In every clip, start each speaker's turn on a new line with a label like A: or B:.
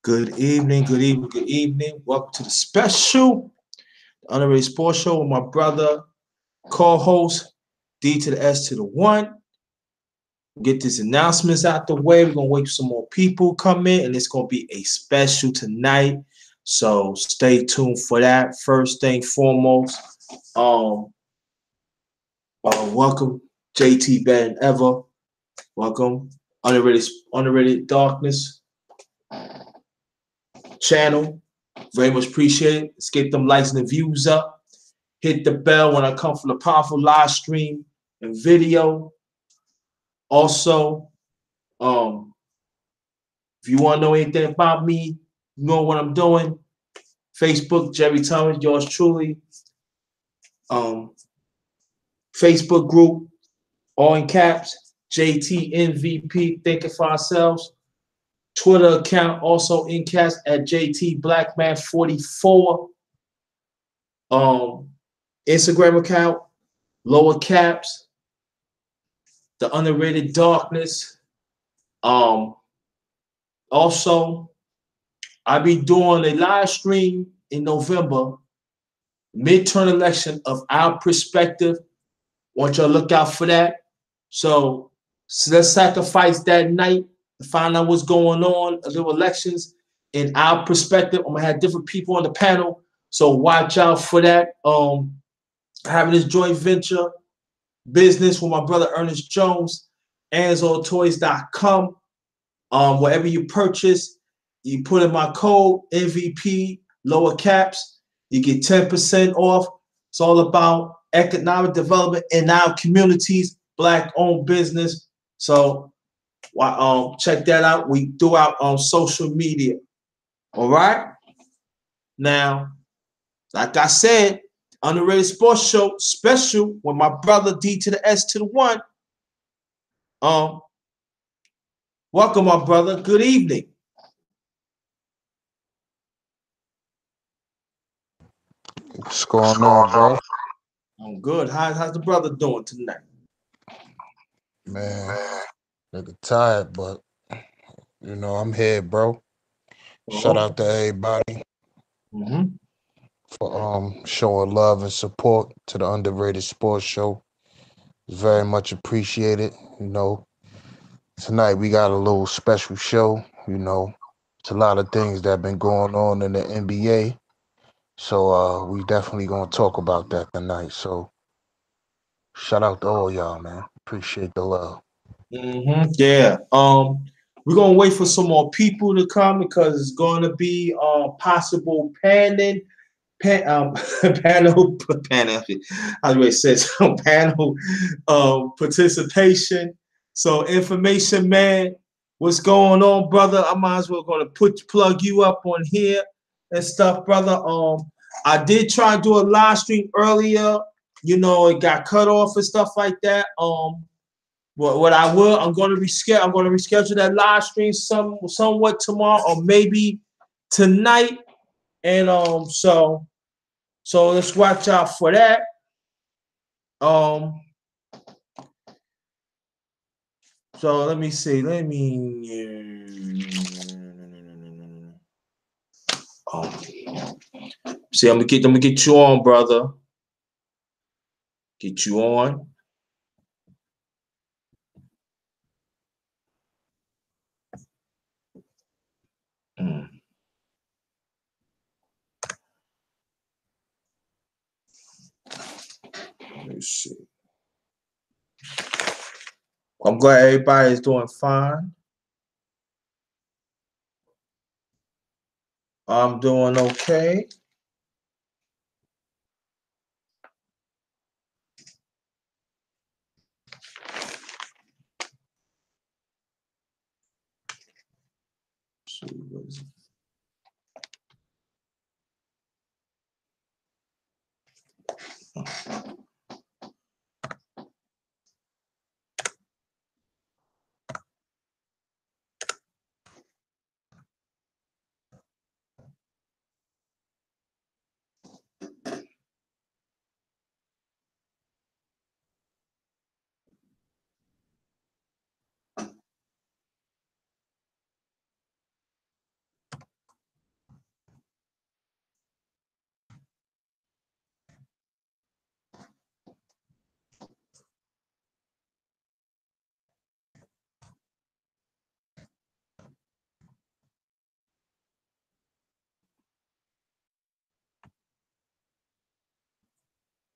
A: Good evening, good evening, good evening. Welcome to the special Underrated Sports Show with my brother, co-host, D to the S to the 1. Get these announcements out the way. We're going to wait for some more people come in, and it's going to be a special tonight. So stay tuned for that. First thing foremost, welcome JT better than ever. Welcome Underrated Darkness channel. Very much appreciate it. Let's get them likes and the views up. Hit the bell when I come from the powerful live stream and video. Also, if you want to know anything about me, you know what I'm doing. Facebook, Jerry Thomas, yours truly. Facebook group, all in caps, JT MVP, thinking for ourselves. Twitter account, also in caps at JT Blackman44. Instagram account, lower caps, the Underrated Darkness. Also, I'll be doing a live stream in November, midterm election of our perspective. Want y'all to look out for that. So let's sacrifice that night to find out what's going on, a little elections in our perspective. I'm gonna have different people on the panel, so watch out for that. Having this joint venture business with my brother Ernest Jones, AnzoToys.com. Whatever you purchase, you put in my code MVP, lower caps, you get 10% off. It's all about economic development in our communities, Black-owned business. So check that out. We do out on social media. All right? Now, like I said, Underrated Sports Show special with my brother D to the S to the 1. Welcome, my brother. Good evening.
B: What's going on, bro?
A: I'm good. How's the brother doing tonight?
B: Man, nigga tired, but I'm here, bro. Shout out to everybody for showing love and support to the Underrated Sports Show. It's very much appreciated. Tonight we got a little special show. It's a lot of things that have been going on in the NBA. So we definitely gonna talk about that tonight. So shout out to all y'all, man. Appreciate the love.
A: Yeah. We're gonna wait for some more people to come because it's gonna be possible panel panel panel. How do I say panel participation. So information, man. What's going on, brother? I might as well gonna plug you up on here and stuff, brother. I did try to do a live stream earlier. It got cut off and stuff like that. What I'm going to reschedule. I'm going to reschedule that live stream somewhat tomorrow or maybe tonight. And so let's watch out for that. So let me see. See. I'm gonna get you on, brother. Get you on. Let's see. I'm glad everybody's doing fine. I'm doing okay. Let's see what is it?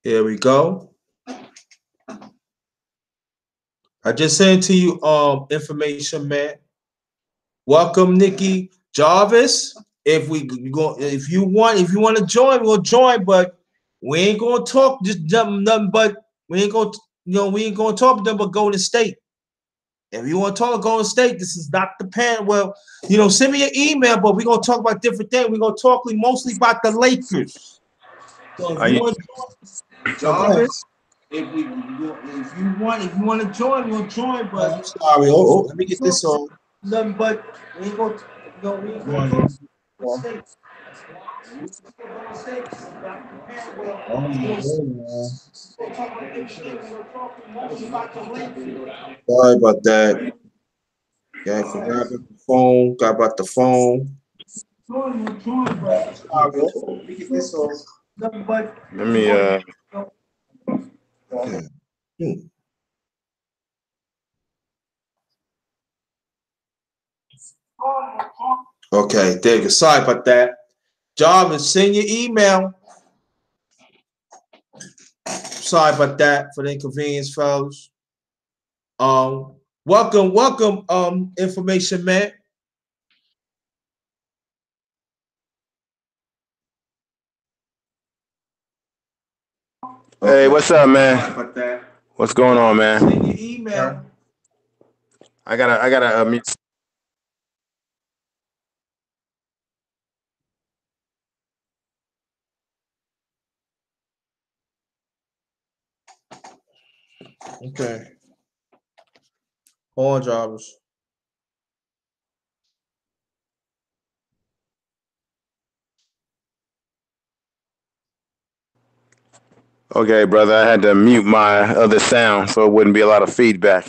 A: Here we go. I just sent to you information, man. Welcome, Nikki Jarvis. If you want to join, we'll join. But we ain't gonna talk just nothing. But we ain't gonna we ain't gonna talk them. But Golden State. If you want to talk Golden State, this is not the pan. Well, send me an email. But we're gonna talk about different things. We're gonna talk mostly about the Lakers. So if
C: Are
A: you
C: you
A: want Jarvis, if you want to join, we'll join. But I'm sorry. Let me get this on. Nothing but we ain't gonna we ain't gonna talk mistakes. Sorry about that. Yeah, I forgot about the phone. Got about the phone. Let me get this on. Nothing but
C: Let me
A: Okay, there you go. Sorry about that. Jarvis, send your email. Sorry about that for the inconvenience, fellas. Welcome, information man.
C: Hey, what's up, man?
A: Sorry about that.
C: What's going on, man?
A: Send your email.
C: I gotta mute.
A: Okay. Hold on, Jarvis.
C: Okay, brother. I had to mute my other sound so it wouldn't be a lot of feedback.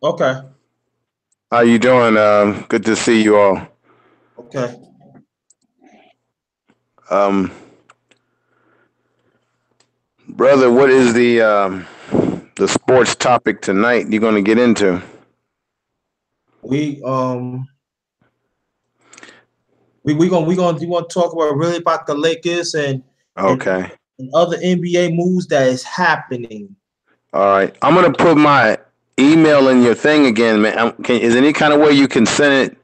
A: Okay.
C: How you doing? Good to see you all.
A: Okay.
C: Um, Brother, what is the sports topic tonight you're gonna get into?
A: We we want to talk about really about the Lakers and
C: Okay.
A: and other NBA moves that is happening.
C: All right. I'm gonna put my email in your thing again, man. Is there any kind of way you can send it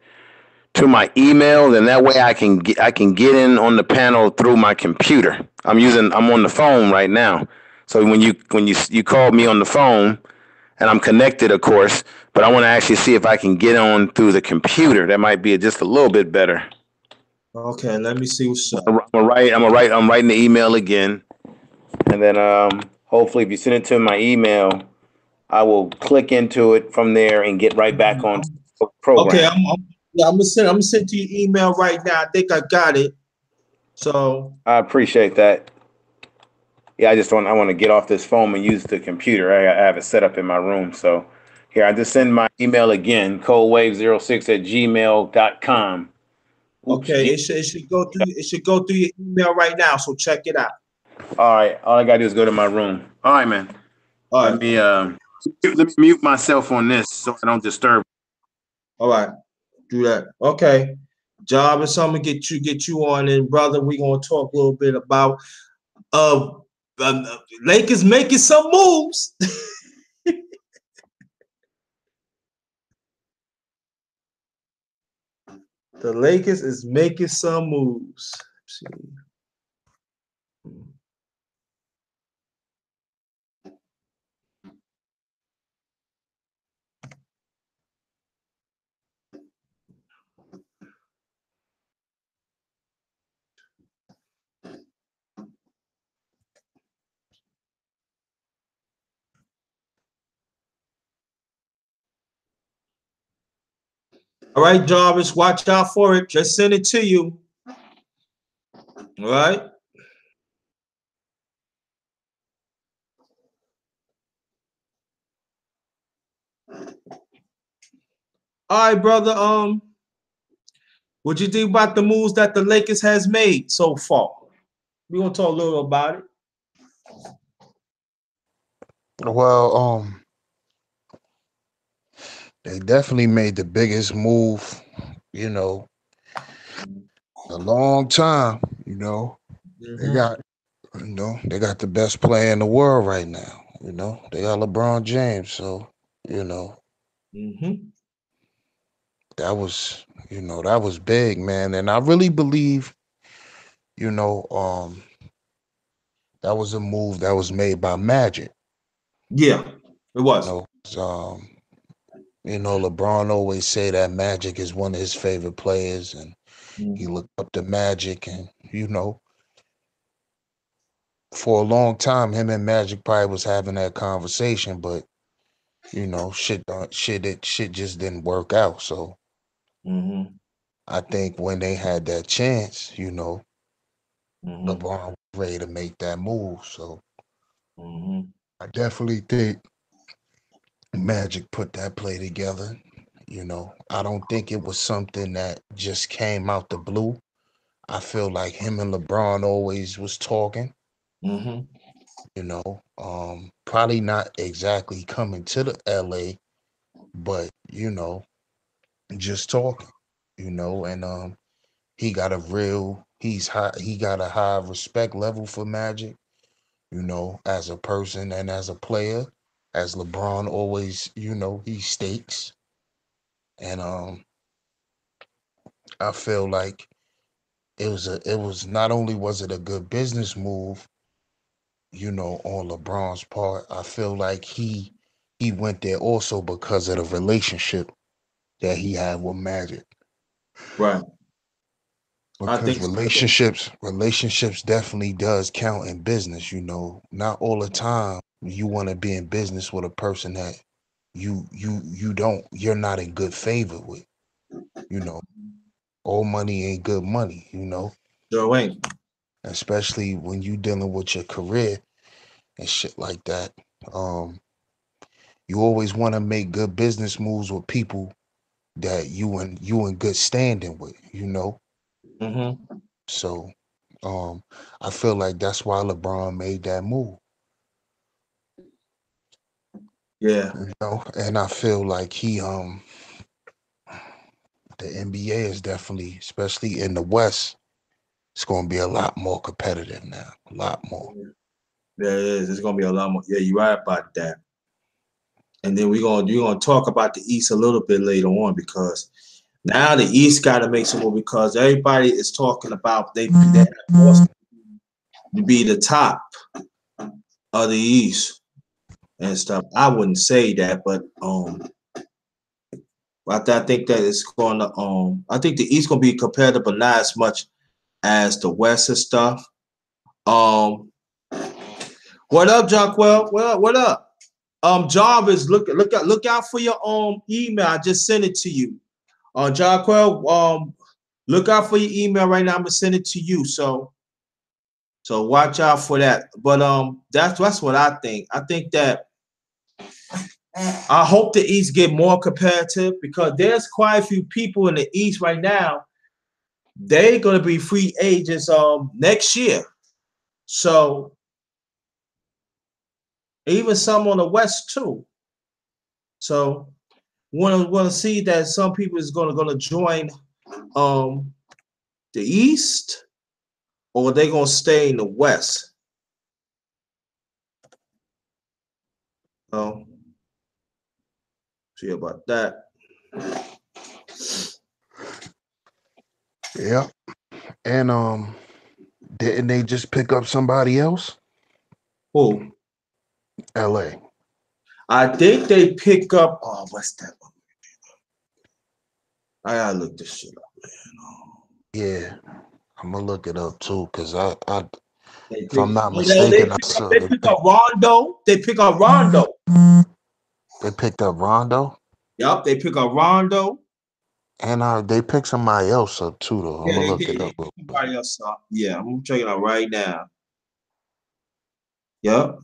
C: to my email? Then that way I can get in on the panel through my computer. I'm on the phone right now. So when you called me on the phone, and I'm connected, of course, but I want to actually see if I can get on through the computer. That might be just a little bit better.
A: Okay, let me see what's up.
C: I'm writing the email again, and then hopefully if you send it to my email, I will click into it from there and get right back on the
A: Okay,
C: program.
A: I'm gonna send to your email right now. I think I got it. So
C: I appreciate that. Yeah, I want to get off this phone and use the computer. I have it set up in my room. So here, I just send my email again, coldwave06@gmail.com. Oops.
A: okay, it should go through your email right now. So check it out.
C: All right. All I gotta do is go to my room. All right, man.
A: All
C: Let
A: right,
C: me mute myself on this so I don't disturb.
A: all right, do that. Okay, job is something to get you on, and brother, we gonna talk a little bit about uh, Lakers making some moves. The Lakers is making some moves. Let's see. All right, Jarvis, watch out for it. Just send it to you. All right. All right, brother. What you think about the moves that the Lakers has made so far? We're gonna talk a little about it.
B: Well, they definitely made the biggest move, you know, a long time. They
A: Mm-hmm.
B: got You know, they got the best player in the world right now. You know, they got LeBron James. So, you know,
A: Mm-hmm.
B: that was, that was big, man. And I really believe, you know, that was a move that was made by Magic.
A: Yeah, it
B: You
A: was.
B: know, LeBron always say that Magic is one of his favorite players, and he
A: Mm-hmm.
B: looked up to Magic, and for a long time, him and Magic probably was having that conversation, but shit just didn't work out. So
A: Mm-hmm.
B: I think when they had that chance,
A: Mm-hmm.
B: LeBron was ready to make that move. So
A: Mm-hmm.
B: I definitely think Magic put that play together. I don't think it was something that just came out the blue. I feel like him and LeBron always was talking,
A: Mm-hmm.
B: probably not exactly coming to the LA, but just talking, and he got a high respect level for Magic, as a person and as a player, as LeBron always, he states. And I feel like it was not only was it a good business move, on LeBron's part. I feel like he went there also because of the relationship that he had with Magic.
A: Right. I
B: Because
A: think so.
B: relationships definitely does count in business. Not all the time you want to be in business with a person that you're not in good favor with. You know, all money ain't good money.
A: Sure ain't.
B: Especially when you dealing with your career and shit like that. Um, you always want to make good business moves with people that you in good standing with.
A: Mm-hmm.
B: So, um, I feel like that's why LeBron made that move.
A: Yeah.
B: And I feel like the NBA is definitely, especially in the West, it's going to be a lot more competitive now, a lot more.
A: Yeah, it is. It's gonna be a lot more. Yeah, you're right about that. And then we're gonna talk about the East a little bit later on because now the East got to make some more because everybody is talking about they have Boston to be the top of the East and stuff. I wouldn't say that, but I think that it's gonna I think the East gonna be competitive, but not as much as the West and stuff. Um, what up, Jockwell? What up? What up? Jarvis, look out for your email. I just sent it to you. Jockwell, look out for your email right now. I'm gonna send it to you. So watch out for that. But that's what I think. I think that I hope the East get more competitive because there's quite a few people in the East right now. They're gonna be free agents next year. So even some on the West too. So want to see that some people is gonna join um the East or they gonna stay in the West. Um, see about that.
B: Yeah. And didn't they just pick up somebody else?
A: Who?
B: LA.
A: I think they pick up. Oh, what's that? I gotta look this shit up, man.
B: Yeah. I'm gonna look it up too, cause I
A: They
B: if I'm
A: pick.
B: not
A: Oh, they
B: mistaken, I
A: pick up.
B: saw
A: They pick up Rondo. They pick up Rondo.
B: they picked up Rondo.
A: Yup, they pick up Rondo.
B: And they picked somebody else up too, though. I'm
A: Yeah,
B: gonna
A: they
B: look
A: did.
B: it
A: They
B: up
A: pick
B: real quick.
A: somebody else up. Yeah, I'm checking it out right now. Yup.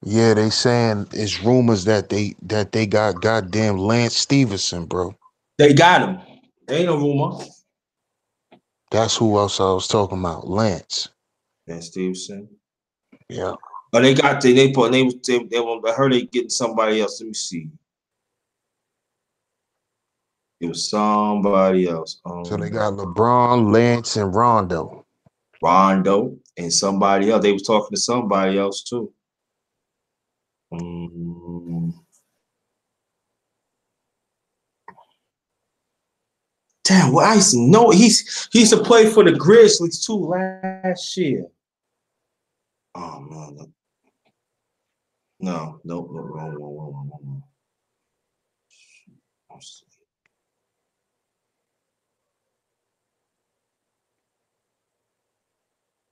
B: Yeah, they saying it's rumors that they got goddamn Lance Stevenson, bro.
A: They got him. Ain't no rumor.
B: That's who else I was talking about. Lance.
A: And Stevenson.
B: Yeah.
A: But they got they put I heard they getting somebody else. Let me see. It was somebody else.
B: So they got LeBron, Lance, and Rondo.
A: Rondo and somebody else. They was talking to somebody else too. Damn, well, I used to know he used to play for the Grizzlies too last year. Oh man, no, wrong.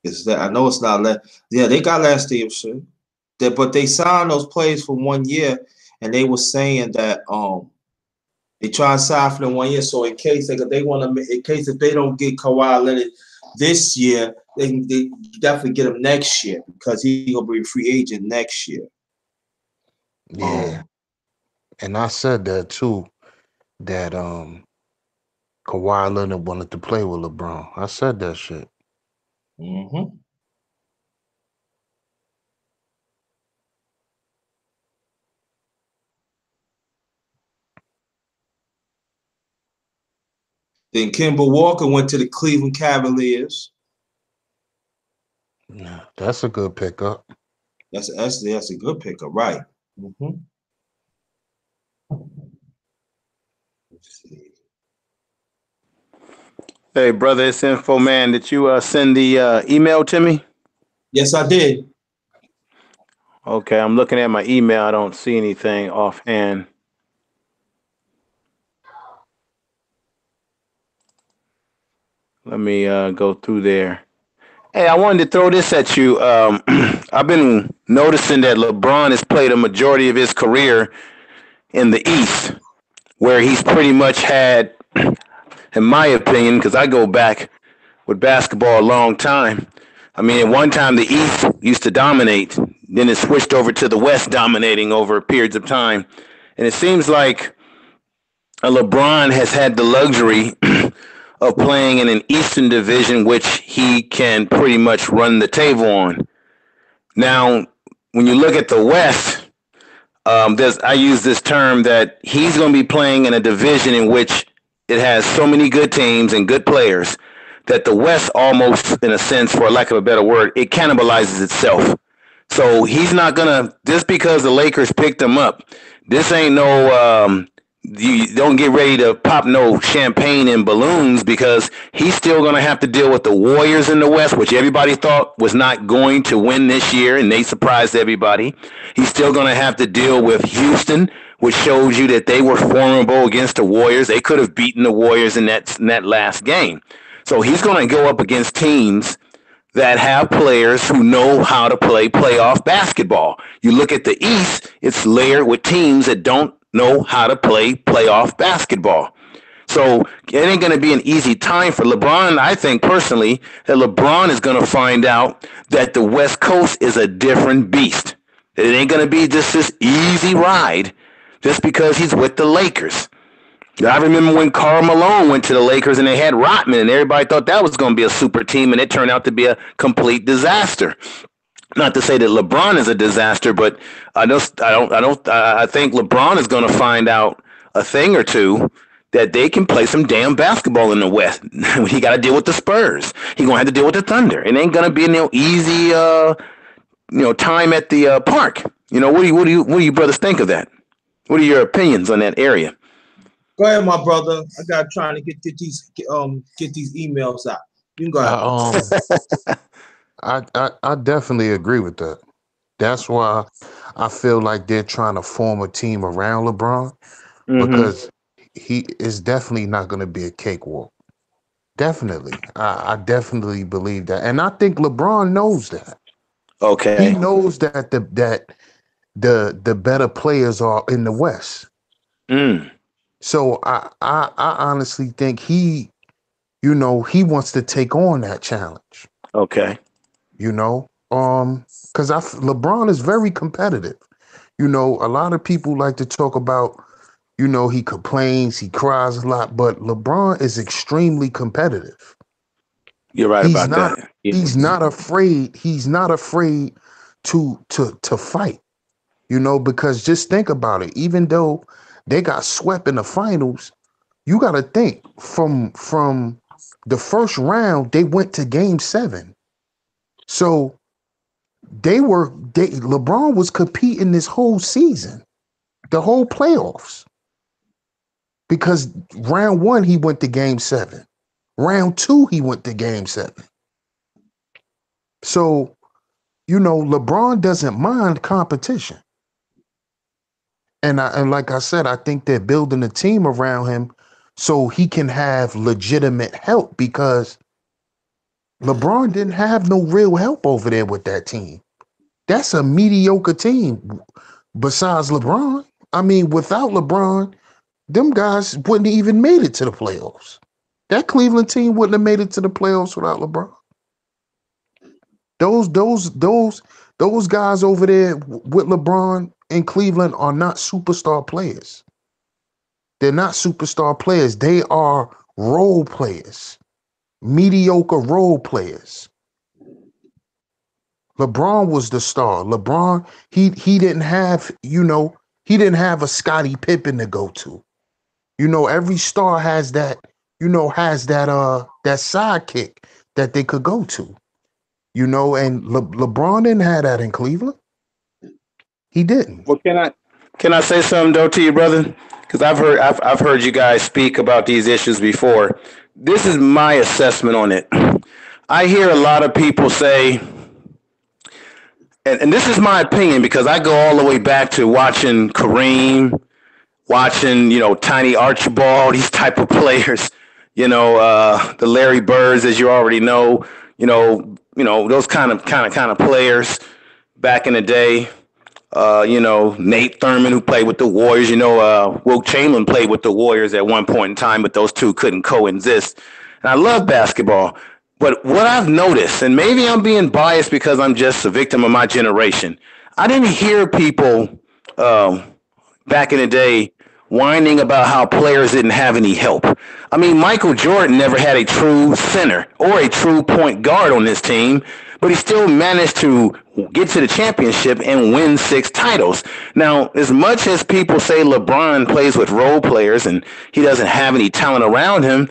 A: It's that I know it's not yeah, they got Lance Stevenson. But they signed those players for 1 year, and they were saying that they try and sign for them 1 year. So in case they want to, in case if they don't get Kawhi Leonard this year, they definitely get him next year because he gonna be a free agent next year.
B: Yeah. And I said that too, that Kawhi Leonard wanted to play with LeBron. I said that shit.
A: Mm-hmm. Then Kemba Walker went to the Cleveland Cavaliers.
B: Yeah, that's a good pickup.
A: That's a good pickup, right? Mm-hmm. Let's see.
C: Hey, brother, it's Info Man. Did you send the email to me?
A: Yes, I did.
C: Okay, I'm looking at my email. I don't see anything offhand. Let me go through there. Hey, I wanted to throw this at you. I've been noticing that LeBron has played a majority of his career in the East, where he's pretty much had, in my opinion, because I go back with basketball a long time. I mean, at one time the East used to dominate, then it switched over to the West dominating over periods of time. And it seems like LeBron has had the luxury of playing in an Eastern division, which he can pretty much run the table on. Now, when you look at the West, I use this term that he's going to be playing in a division in which it has so many good teams and good players that the West almost, in a sense, for lack of a better word, it cannibalizes itself. So he's not gonna just because the Lakers picked him up. This ain't no. You don't get ready to pop no champagne and balloons because he's still gonna have to deal with the Warriors in the West, which everybody thought was not going to win this year, and they surprised everybody. He's still gonna have to deal with Houston, which shows you that they were formidable against the Warriors. They could have beaten the Warriors in that last game. So he's gonna go up against teams that have players who know how to play playoff basketball. You look at the East, it's layered with teams that don't know how to play playoff basketball. So it ain't going to be an easy time for LeBron. I think personally that LeBron is going to find out that the West Coast is a different beast. It ain't going to be just this easy ride just because he's with the Lakers. I remember when Karl Malone went to the Lakers and they had Rodman and everybody thought that was going to be a super team and it turned out to be a complete disaster. Not to say that LeBron is a disaster, but I think LeBron is going to find out a thing or two that they can play some damn basketball in the West. He got to deal with the Spurs. He gonna have to deal with the Thunder. It ain't gonna be no easy, time at the park. What do you brothers think of that? What are your opinions on that area?
A: Go ahead, my brother. I got trying to get these emails out. You can go ahead.
B: I definitely agree with that. That's why I feel like they're trying to form a team around LeBron because he is definitely not going to be a cakewalk. Definitely. I definitely believe that. And I think LeBron knows that.
C: Okay.
B: He knows that the better players are in the West. So I honestly think he wants to take on that challenge.
C: Okay.
B: Because LeBron is very competitive. A lot of people like to talk about, he complains, he cries a lot, but LeBron is extremely competitive.
C: You're right
B: He's
C: about
B: not
C: that. Yeah.
B: he's not afraid. He's not afraid to fight. You know, because just think about it. Even though they got swept in the finals, you got to think from the first round they went to game 7. So LeBron was competing this whole season, the whole playoffs. Because round 1 he went to game 7. Round 2 he went to game 7. So, you know, LeBron doesn't mind competition. And like I said, I think they're building a team around him so he can have legitimate help, because LeBron didn't have no real help over there with that team. That's a mediocre team besides LeBron. I mean, without LeBron, them guys wouldn't have even made it to the playoffs. That Cleveland team wouldn't have made it to the playoffs without LeBron. Those guys over there with LeBron in Cleveland are not superstar players. They're not superstar players. They are role players, mediocre role players. LeBron was the star. LeBron, he didn't have, he didn't have a Scottie Pippen to go to. You know, every star has that, has that sidekick that they could go to. You know, and LeBron didn't have that in Cleveland. He didn't.
C: Well, can I say something though to you, brother? Because I've heard you guys speak about these issues before. This is my assessment on it. I hear a lot of people say, and this is my opinion because I go all the way back to watching Kareem, watching Tiny Archibald, these type of players, the Larry Birds, as you already know, those kind of players back in the day. Nate Thurman, who played with the Warriors. Wilt Chamberlain played with the Warriors at one point in time, but those two couldn't coexist. And I love basketball. But what I've noticed, and maybe I'm being biased because I'm just a victim of my generation, I didn't hear people back in the day whining about how players didn't have any help. I mean, Michael Jordan never had a true center or a true point guard on his team, but he still managed to get to the championship and win 6 titles. Now, as much as people say LeBron plays with role players and he doesn't have any talent around him,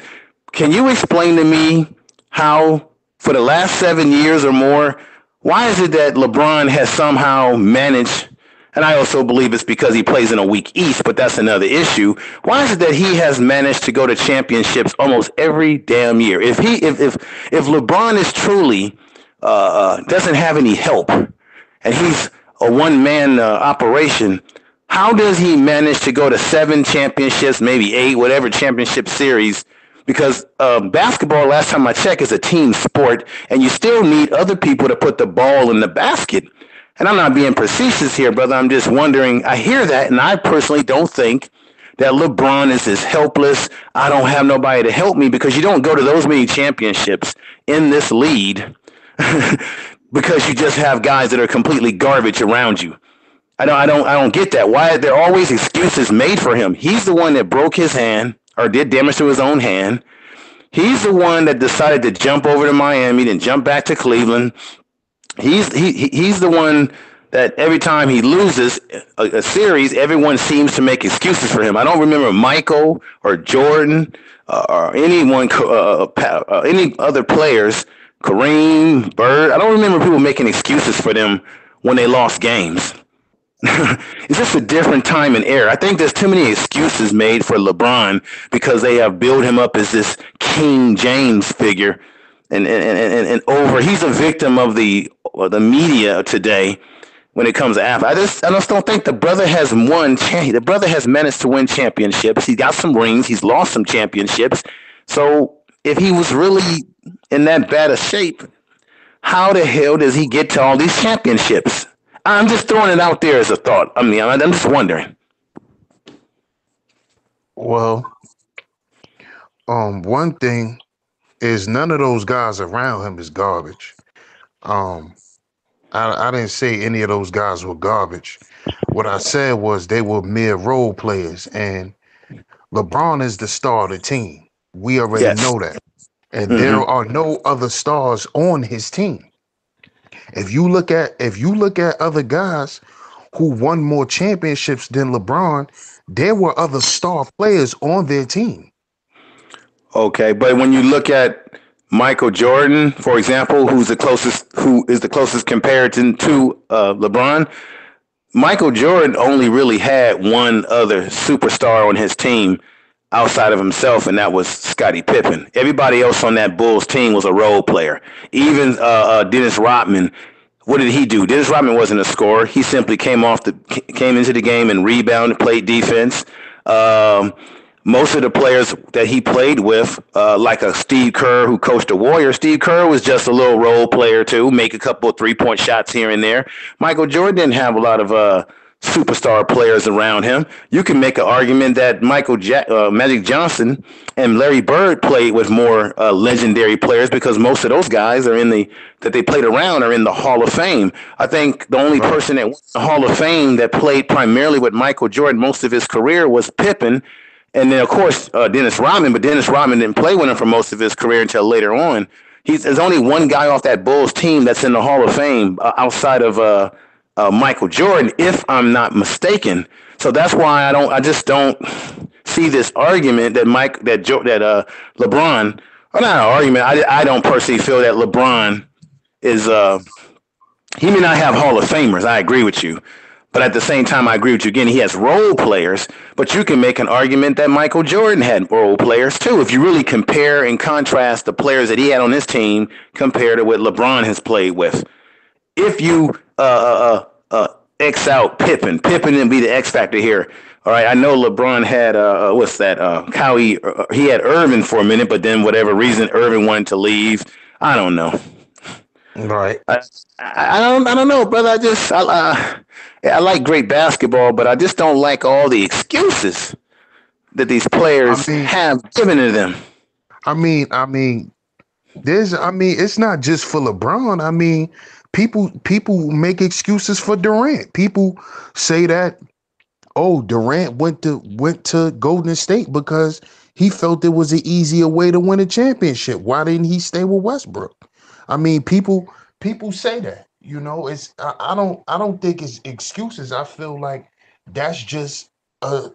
C: can you explain to me how, for the last 7 years or more, why is it that LeBron has somehow managed, and I also believe it's because he plays in a weak East, but that's another issue. Why is it that he has managed to go to championships almost every damn year? If LeBron is truly doesn't have any help, and he's a one-man operation, how does he manage to go to 7 championships, maybe 8, whatever championship series? Because basketball, last time I checked, is a team sport, and you still need other people to put the ball in the basket. And I'm not being facetious here, brother. I'm just wondering. I hear that, and I personally don't think that LeBron is as helpless. I don't have nobody to help me, because you don't go to those many championships in this league because you just have guys that are completely garbage around you. I don't get that. Why are there always excuses made for him? He's the one that broke his hand or did damage to his own hand. He's the one that decided to jump over to Miami, then jump back to Cleveland. He's the one that every time he loses a series, everyone seems to make excuses for him. I don't remember Michael or Jordan or anyone, any other players, Kareem, Bird. I don't remember people making excuses for them when they lost games. It's just a different time and era. I think there's too many excuses made for LeBron because they have built him up as this King James figure, and over. He's a victim of the media today when it comes to athletes. I just don't think the brother has won. The brother has managed to win championships. He got some rings. He's lost some championships. So if he was really in that bad a shape, how the hell does he get to all these championships? I'm just throwing it out there as a thought. I mean, I'm just wondering.
B: Well, one thing is none of those guys around him is garbage. Um, I didn't say any of those guys were garbage. What I said was they were mere role players, and LeBron is the star of the team. We already
C: Yes.
B: know that. and there
C: Mm-hmm.
B: are no other stars on his team. If you look at other guys who won more championships than LeBron, there were other star players on their team.
C: Okay, but when you look at Michael Jordan, for example, who is the closest comparison to LeBron, Michael Jordan only really had one other superstar on his team outside of himself, and that was Scottie Pippen. Everybody else on that Bulls team was a role player. Even Dennis Rodman. What did he do? Dennis Rodman wasn't a scorer. He simply came into the game and rebounded, played defense. Um, Most of the players that he played with, like a Steve Kerr who coached the Warriors, Steve Kerr was just a little role player too, make a couple of 3-point shots here and there. Michael Jordan didn't have a lot of superstar players around him. You can make an argument that Magic Johnson and Larry Bird played with more legendary players because most of those guys that they played around are in the Hall of Fame. I think the only
B: Right.
C: person that went to the Hall of Fame that played primarily with Michael Jordan most of his career was Pippen, and then of course Dennis Rodman. But Dennis Rodman didn't play with him for most of his career until later on. There's only one guy off that Bulls team that's in the Hall of Fame outside of Michael Jordan, if I'm not mistaken. So that's why I just don't see this argument that LeBron. Or not an argument. I don't personally feel that LeBron is. He may not have Hall of Famers. I agree with you. But at the same time, I agree with you again. He has role players, but you can make an argument that Michael Jordan had role players too. If you really compare and contrast the players that he had on his team compared to what LeBron has played with, if you X out Pippen didn't be the X factor here. All right, I know LeBron had what's that? He had Irvin for a minute, but then whatever reason Irvin wanted to leave. I don't know.
B: Right.
C: I, I don't know, brother. I like great basketball, but I just don't like all the excuses that these
B: I
C: players
B: mean,
C: have given to them.
B: I mean, it's not just for LeBron. I mean, people make excuses for Durant. People say that, oh, Durant went to Golden State because he felt it was an easier way to win a championship. Why didn't he stay with Westbrook? I mean, people say that. I don't think it's excuses. I feel like that's just a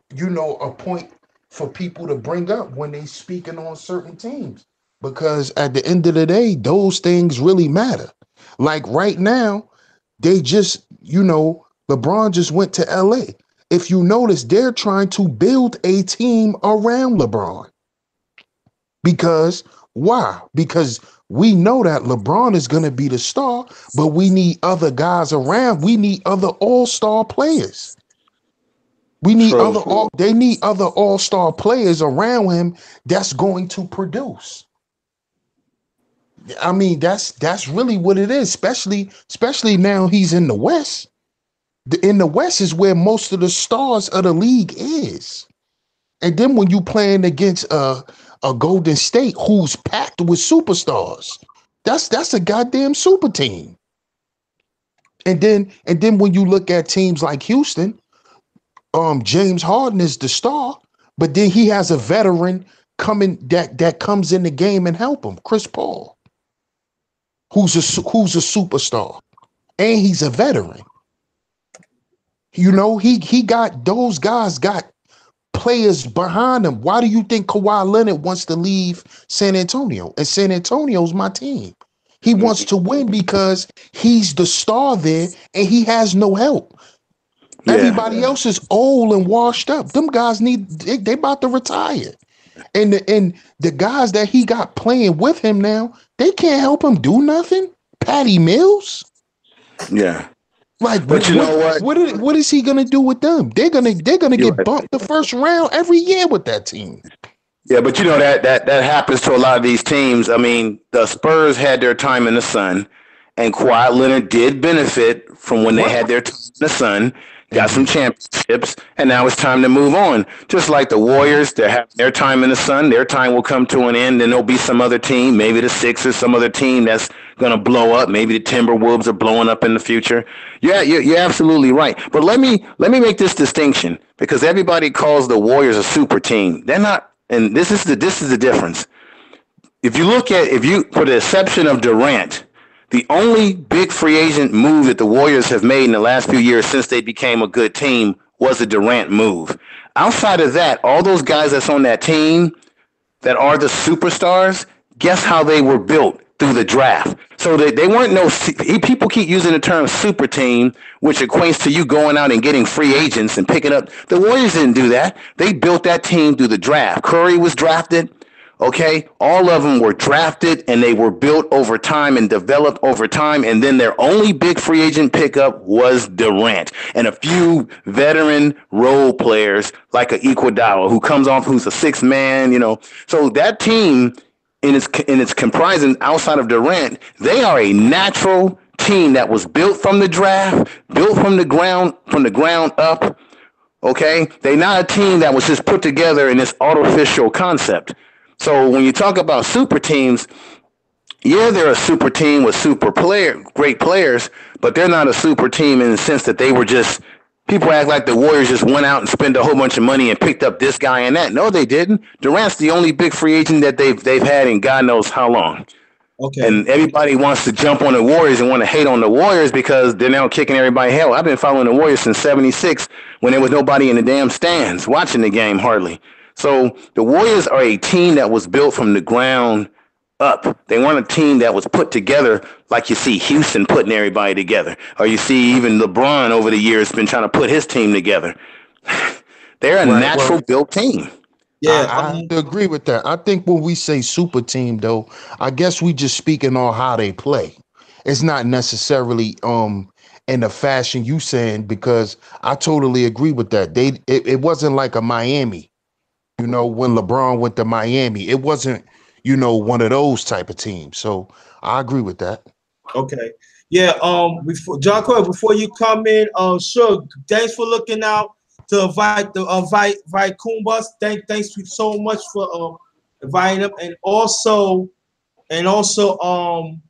B: point for people to bring up when they speaking on certain teams. Because at the end of the day, those things really matter. Like right now, they just, LeBron just went to LA. If you notice, they're trying to build a team around LeBron. Because why? Because we know that LeBron is going to be the star, but we need other guys around. We need other all-star players. We need
C: True.
B: they need other all-star players around him that's going to produce. I mean, that's really what it is, especially now he's in the West. In the West is where most of the stars of the league is. And then when you playing against a Golden State who's packed with superstars, that's a goddamn super team. And then when you look at teams like Houston, James Harden is the star, but then he has a veteran coming that comes in the game and help him, Chris Paul, who's a superstar, and he's a veteran. He got those guys got players behind him. Why do you think Kawhi Leonard wants to leave San Antonio? And San Antonio's my team. He wants to win because he's the star there and he has no help.
C: Yeah.
B: Everybody else is old and washed up. Them guys they about to retire. And the guys that he got playing with him now, they can't help him do nothing. Patty Mills.
C: Yeah.
B: Like,
C: But you know what?
B: what is he gonna do with them? They're gonna
C: You're
B: get
C: right.
B: bumped the first round every year with that team.
C: Yeah, but you know that happens to a lot of these teams. I mean, the Spurs had their time in the sun, and Kawhi Leonard did benefit from when they
B: Right.
C: had their time in the sun, got some
B: Mhm.
C: championships, and now it's time to move on. Just like the Warriors, they have their time in the sun, their time will come to an end, then there'll be some other team, maybe the Sixers, some other team that's going to blow up. Maybe the Timberwolves are blowing up in the future. Yeah, you're absolutely right. But let me make this distinction because everybody calls the Warriors a super team. They're not, and this is the difference. if you for the exception of Durant, the only big free agent move that the Warriors have made in the last few years since they became a good team was the Durant move. Outside of that, all those guys that's on that team that are the superstars, guess how they were built through the draft. So they weren't no, people keep using the term super team, which equates to you going out and getting free agents and picking up. The Warriors didn't do that. They built that team through the draft. Curry was drafted. Okay, all of them were drafted and they were built over time and developed over time. And then their only big free agent pickup was Durant and a few veteran role players like a Iguodala who comes off, who's a sixth man, you know. So that team in its comprising outside of Durant, they are a natural team that was built from the draft, built from the ground up. Okay, they're not a team that was just put together in this artificial concept. So when you talk about super teams, yeah, they're a super team with great players, but they're not a super team in the sense that they were just. People act like the Warriors just went out and spent a whole bunch of money and picked up this guy and that. No, they didn't. Durant's the only big free agent that they've had in God knows how long.
A: Okay.
C: And everybody wants to jump on the Warriors and want to hate on the Warriors because they're now kicking everybody. Hell, I've been following the Warriors since '76 when there was nobody in the damn stands watching the game hardly. So the Warriors are a team that was built from the ground up. They weren't a team that was put together like you see Houston putting everybody together, or you see even LeBron over the years been trying to put his team together. They're a natural built team.
A: Yeah,
B: I agree with that. I think when we say super team, though, I guess we just speaking on how they play. It's not necessarily in the fashion you saying, because I totally agree with that. It wasn't like a Miami, you know, when LeBron went to Miami. It wasn't, you know, one of those type of teams. So I agree with that.
A: okay. Yeah, before John Coyle, before you come in, sure, thanks for looking out to invite Kumbas. Thanks so much for inviting him, and also damn,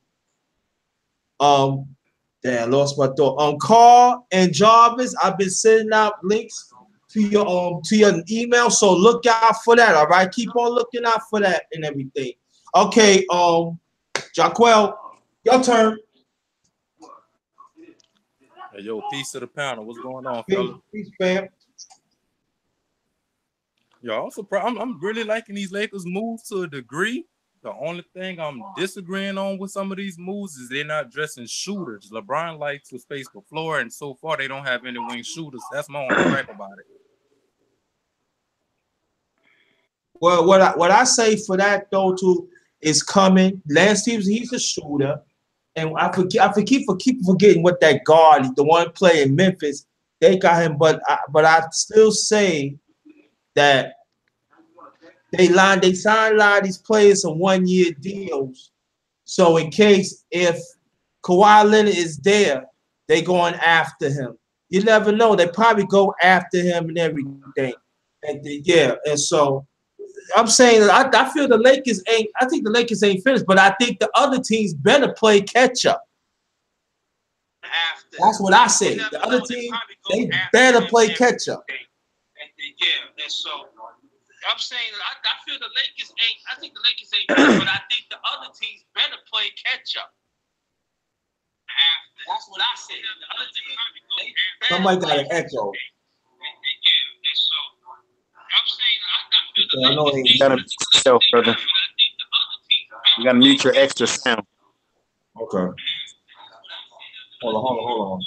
A: I lost my thought. Carl and Jarvis, I've been sending out links to your email, so look out for that. All right, keep on looking out for that and everything. Okay, Jaquel, your turn.
D: Hey, yo, peace to the panel. What's going on,
A: Peace,
D: fella?
A: peace, fam.
D: Yo, I'm really liking these Lakers moves to a degree. The only thing I'm disagreeing on with some of these moves is they're not dressing shooters. LeBron likes to space the floor, and so far they don't have any wing shooters. That's my only gripe about it.
A: Well, what I say for that though too is coming. Lance Stevens, he's a shooter, and I keep forgetting what that guard, the one playing in Memphis, they got him. But I still say that they signed a lot of these players on 1-year deals. So in case if Kawhi Leonard is there, they going after him. You never know. They probably go after him and everything. And so I'm saying that I feel the Lakers ain't. I think the Lakers ain't finished, but I think the other teams better play catch up. That's what I say. The other team, they better play catch up. Yeah, and so I'm saying I feel the Lakers ain't. I think the Lakers ain't finished, but I think the other teams better play catch up. That's what I say. The other teams, somebody got an echo.
C: I know you gotta mute yourself, brother. You gotta mute your extra sound.
A: Okay. Hold on.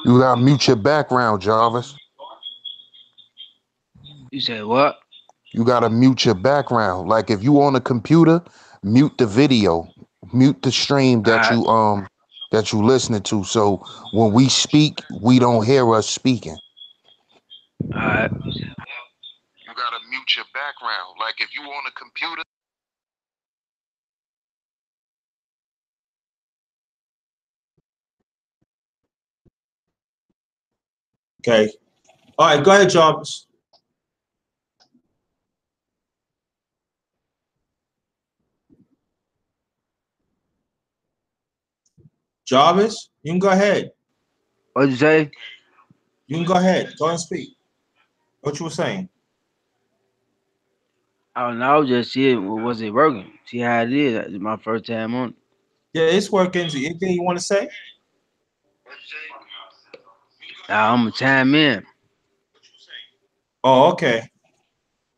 B: You gotta mute your background, Jarvis.
E: You said what?
B: You gotta mute your background. Like if you on a computer, mute the video, mute the stream that you listening to. So when we speak, we don't hear us speaking.
E: All right.
B: You gotta mute your background. Like if you on a computer.
A: Okay. All right, go ahead, Jarvis. Jarvis, you can go ahead.
E: What'd you say?
A: You can go ahead. Go ahead and speak. What you were saying?
E: I don't know. I was just seeing was it working. See how it is. It's my first time on.
A: Yeah, it's working. Anything you want to say?
E: I'm gonna chime in.
A: Oh, okay.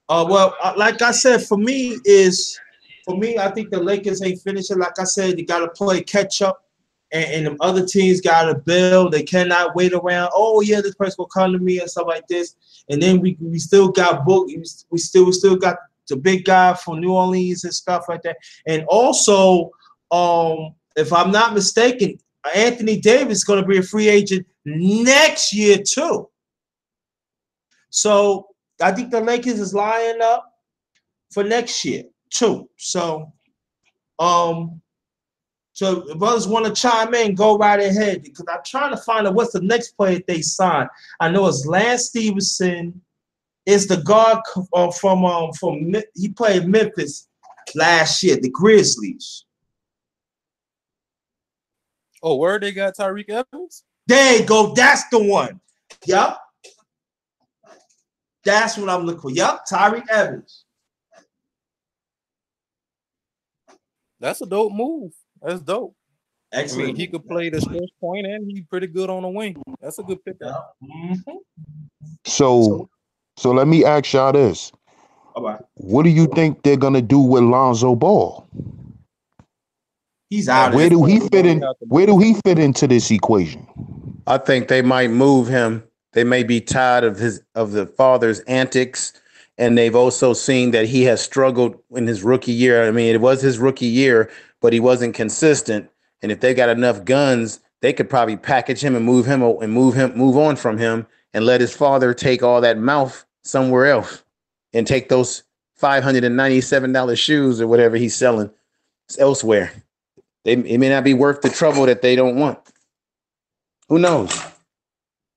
A: Well, like I said, for me, I think the Lakers ain't finishing. Like I said, they got to play catch up, and the other teams got to build. They cannot wait around. Oh yeah, this person will come to me and stuff like this. And then we still got book. We still got the big guy from New Orleans and stuff like that. And also, if I'm not mistaken, Anthony Davis is going to be a free agent next year too. So I think the Lakers is lining up for next year too. So so if others want to chime in, go right ahead because I'm trying to find out what's the next player they signed. I know it's Lance Stevenson. Is the guard from he played Memphis last year, the Grizzlies.
D: Oh, where they got Tyreek Evans?
A: There you go. That's the one. Yup. That's what I'm looking for. Yup, Tyreek Evans.
D: That's a dope move. That's dope.
A: Excellent.
D: I mean, he could play the stretch point and he's pretty good on the wing. That's a good pickup.
A: Mm-hmm.
B: So let me ask y'all this.
A: All right.
B: What do you think they're gonna do with Lonzo Ball?
A: He's out.
B: Where do he fit in? Where do he fit into this equation?
C: I think they might move him. They may be tired of the father's antics, and they've also seen that he has struggled in his rookie year. I mean, it was his rookie year, but he wasn't consistent. And if they got enough guns, they could probably package him and move on from him, and let his father take all that mouth somewhere else, and take those $597 shoes or whatever he's selling elsewhere. It may not be worth the trouble that they don't want. Who knows?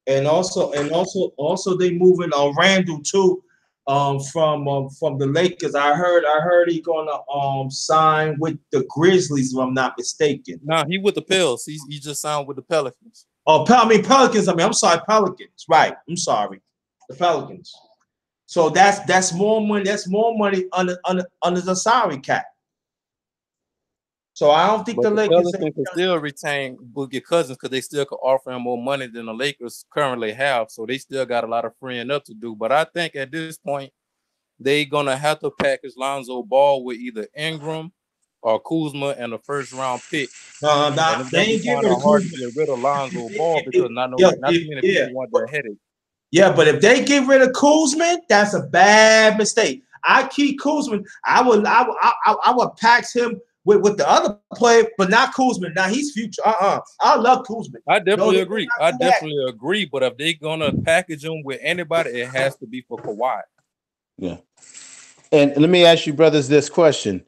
A: And also they moving on Randall too, from the Lakers. I heard he gonna sign with the Grizzlies if I'm not mistaken.
D: Nah, he with the Pels. He just signed with the Pelicans.
A: Oh, Pelicans. I'm sorry, Pelicans. Right. I'm sorry, the Pelicans. So that's more money. That's more money under the salary cap. So I don't think
D: But
A: the
D: the
A: Lakers
D: Pelicans can still retain Boogie Cousins because they still could offer him more money than the Lakers currently have. So they still got a lot of freeing up to do. But I think at this point, they gonna have to package Lonzo Ball with either Ingram or Kuzma and a first round pick. And it's
A: they
D: gonna be
A: ain't get
D: kind
A: rid of
D: of hard to
A: Kuzma.
D: get rid of Lonzo Ball because not too many people want that headache.
A: Yeah, but if they get rid of Kuzma, that's a bad mistake. I keep Kuzma. I would pack him with the other player, but not Kuzma. Now he's future. I love Kuzma.
D: I definitely
A: No,
D: agree. I definitely agree. But if they're gonna package him with anybody, it has to be for Kawhi.
C: Yeah. And let me ask you, brothers, this question.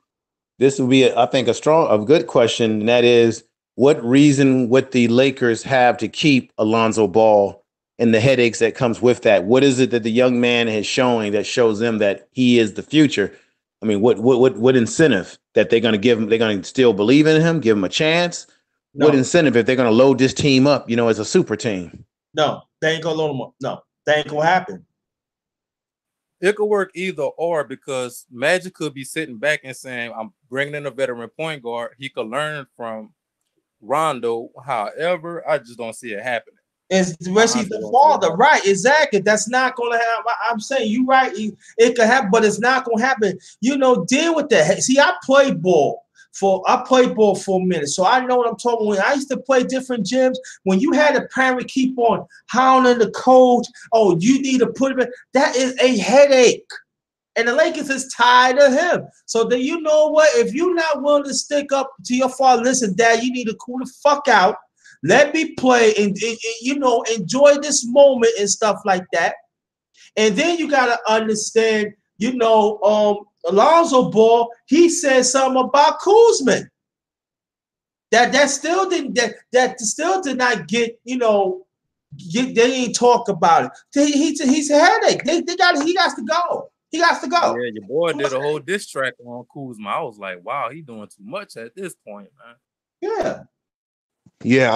C: This will be, I think, a good question, and that is, what reason would the Lakers have to keep Alonzo Ball and the headaches that comes with that? What is it that the young man is showing that shows them that he is the future? I mean, what incentive that they're going to give him? They're going to still believe in him, give him a chance. No. What incentive if they're going to load this team up, as a super team?
A: No, they ain't gonna load him up. No, that ain't gonna happen.
D: It could work either or because Magic could be sitting back and saying, I'm bringing in a veteran point guard. He could learn from Rondo. However, I just don't see it happening.
A: Especially the father, right? Exactly. That's not going to happen. I'm saying you right. It could happen, but it's not going to happen. Deal with that. See, I played ball for a minute, so I know what I'm talking about. When I used to play different gyms, when you had a parent keep on hounding the coach, oh, you need to put him in, that is a headache. And the Lakers is tired of him. So then you know what? If you're not willing to stick up to your father, listen, Dad, you need to cool the fuck out. Let me play and enjoy this moment and stuff like that. And then you gotta understand, Alonzo Ball, he said something about Kuzma. That still did not get, They ain't talk about it. He's a headache. He got to go. He got to go.
D: Yeah, your boy did a whole diss track on Kuzma. I was like, wow, he doing too much at this point, man.
A: Yeah.
B: Yeah,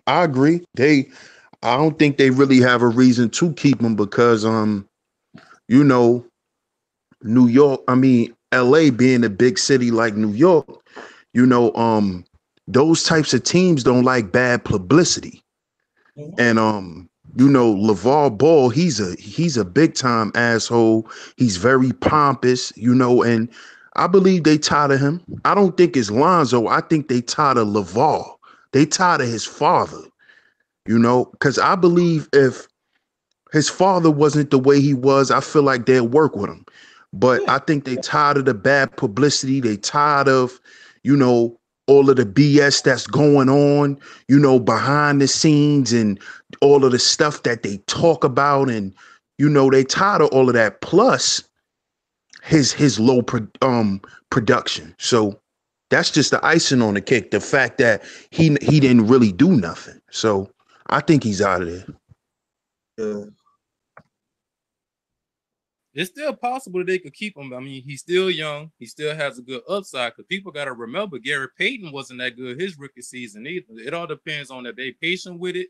B: I agree. I don't think they really have a reason to keep him because you know, New York, I mean LA being a big city like New York, you know, those types of teams don't like bad publicity. And you know, LeVar Ball, he's a big time asshole. He's very pompous, you know, and I believe they tired of him. I don't think it's Lonzo. I think they tired of LeVar. They tired of his father, you know, because I believe if his father wasn't the way he was, I feel like they'd work with him. But I think they tired of the bad publicity. They tired of, you know, all of the BS that's going on, you know, behind the scenes and all of the stuff that they talk about. And, you know, they tired of all of that. Plus his low production. So that's just the icing on the cake. The fact that he didn't really do nothing. So I think he's out of there.
A: Yeah.
D: It's still possible that they could keep him. I mean, he's still young. He still has a good upside. Because people got to remember, Gary Payton wasn't that good his rookie season either. It all depends on if they patient with it.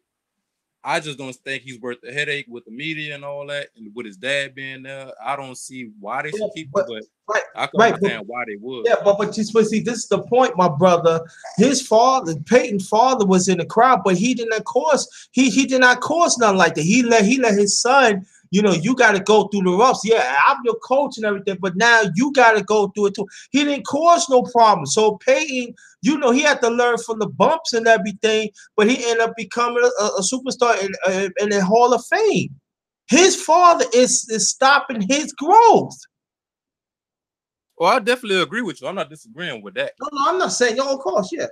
D: I just don't think he's worth the headache with the media and all that, and with his dad being there. I don't see why they should keep him, but I can understand why they would.
A: Yeah, but see, this is the point, my brother. His father, Peyton's father, was in the crowd, but he did not cause did not cause nothing like that. He let his son. You know, you got to go through the roughs. Yeah, I'm your coach and everything, but now you got to go through it too. He didn't cause no problem. So Peyton, you know, he had to learn from the bumps and everything, but he ended up becoming a superstar in the Hall of Fame. His father is stopping his growth.
D: Well, I definitely agree with you. I'm not disagreeing with that.
A: No, I'm not saying. No, of course, yeah.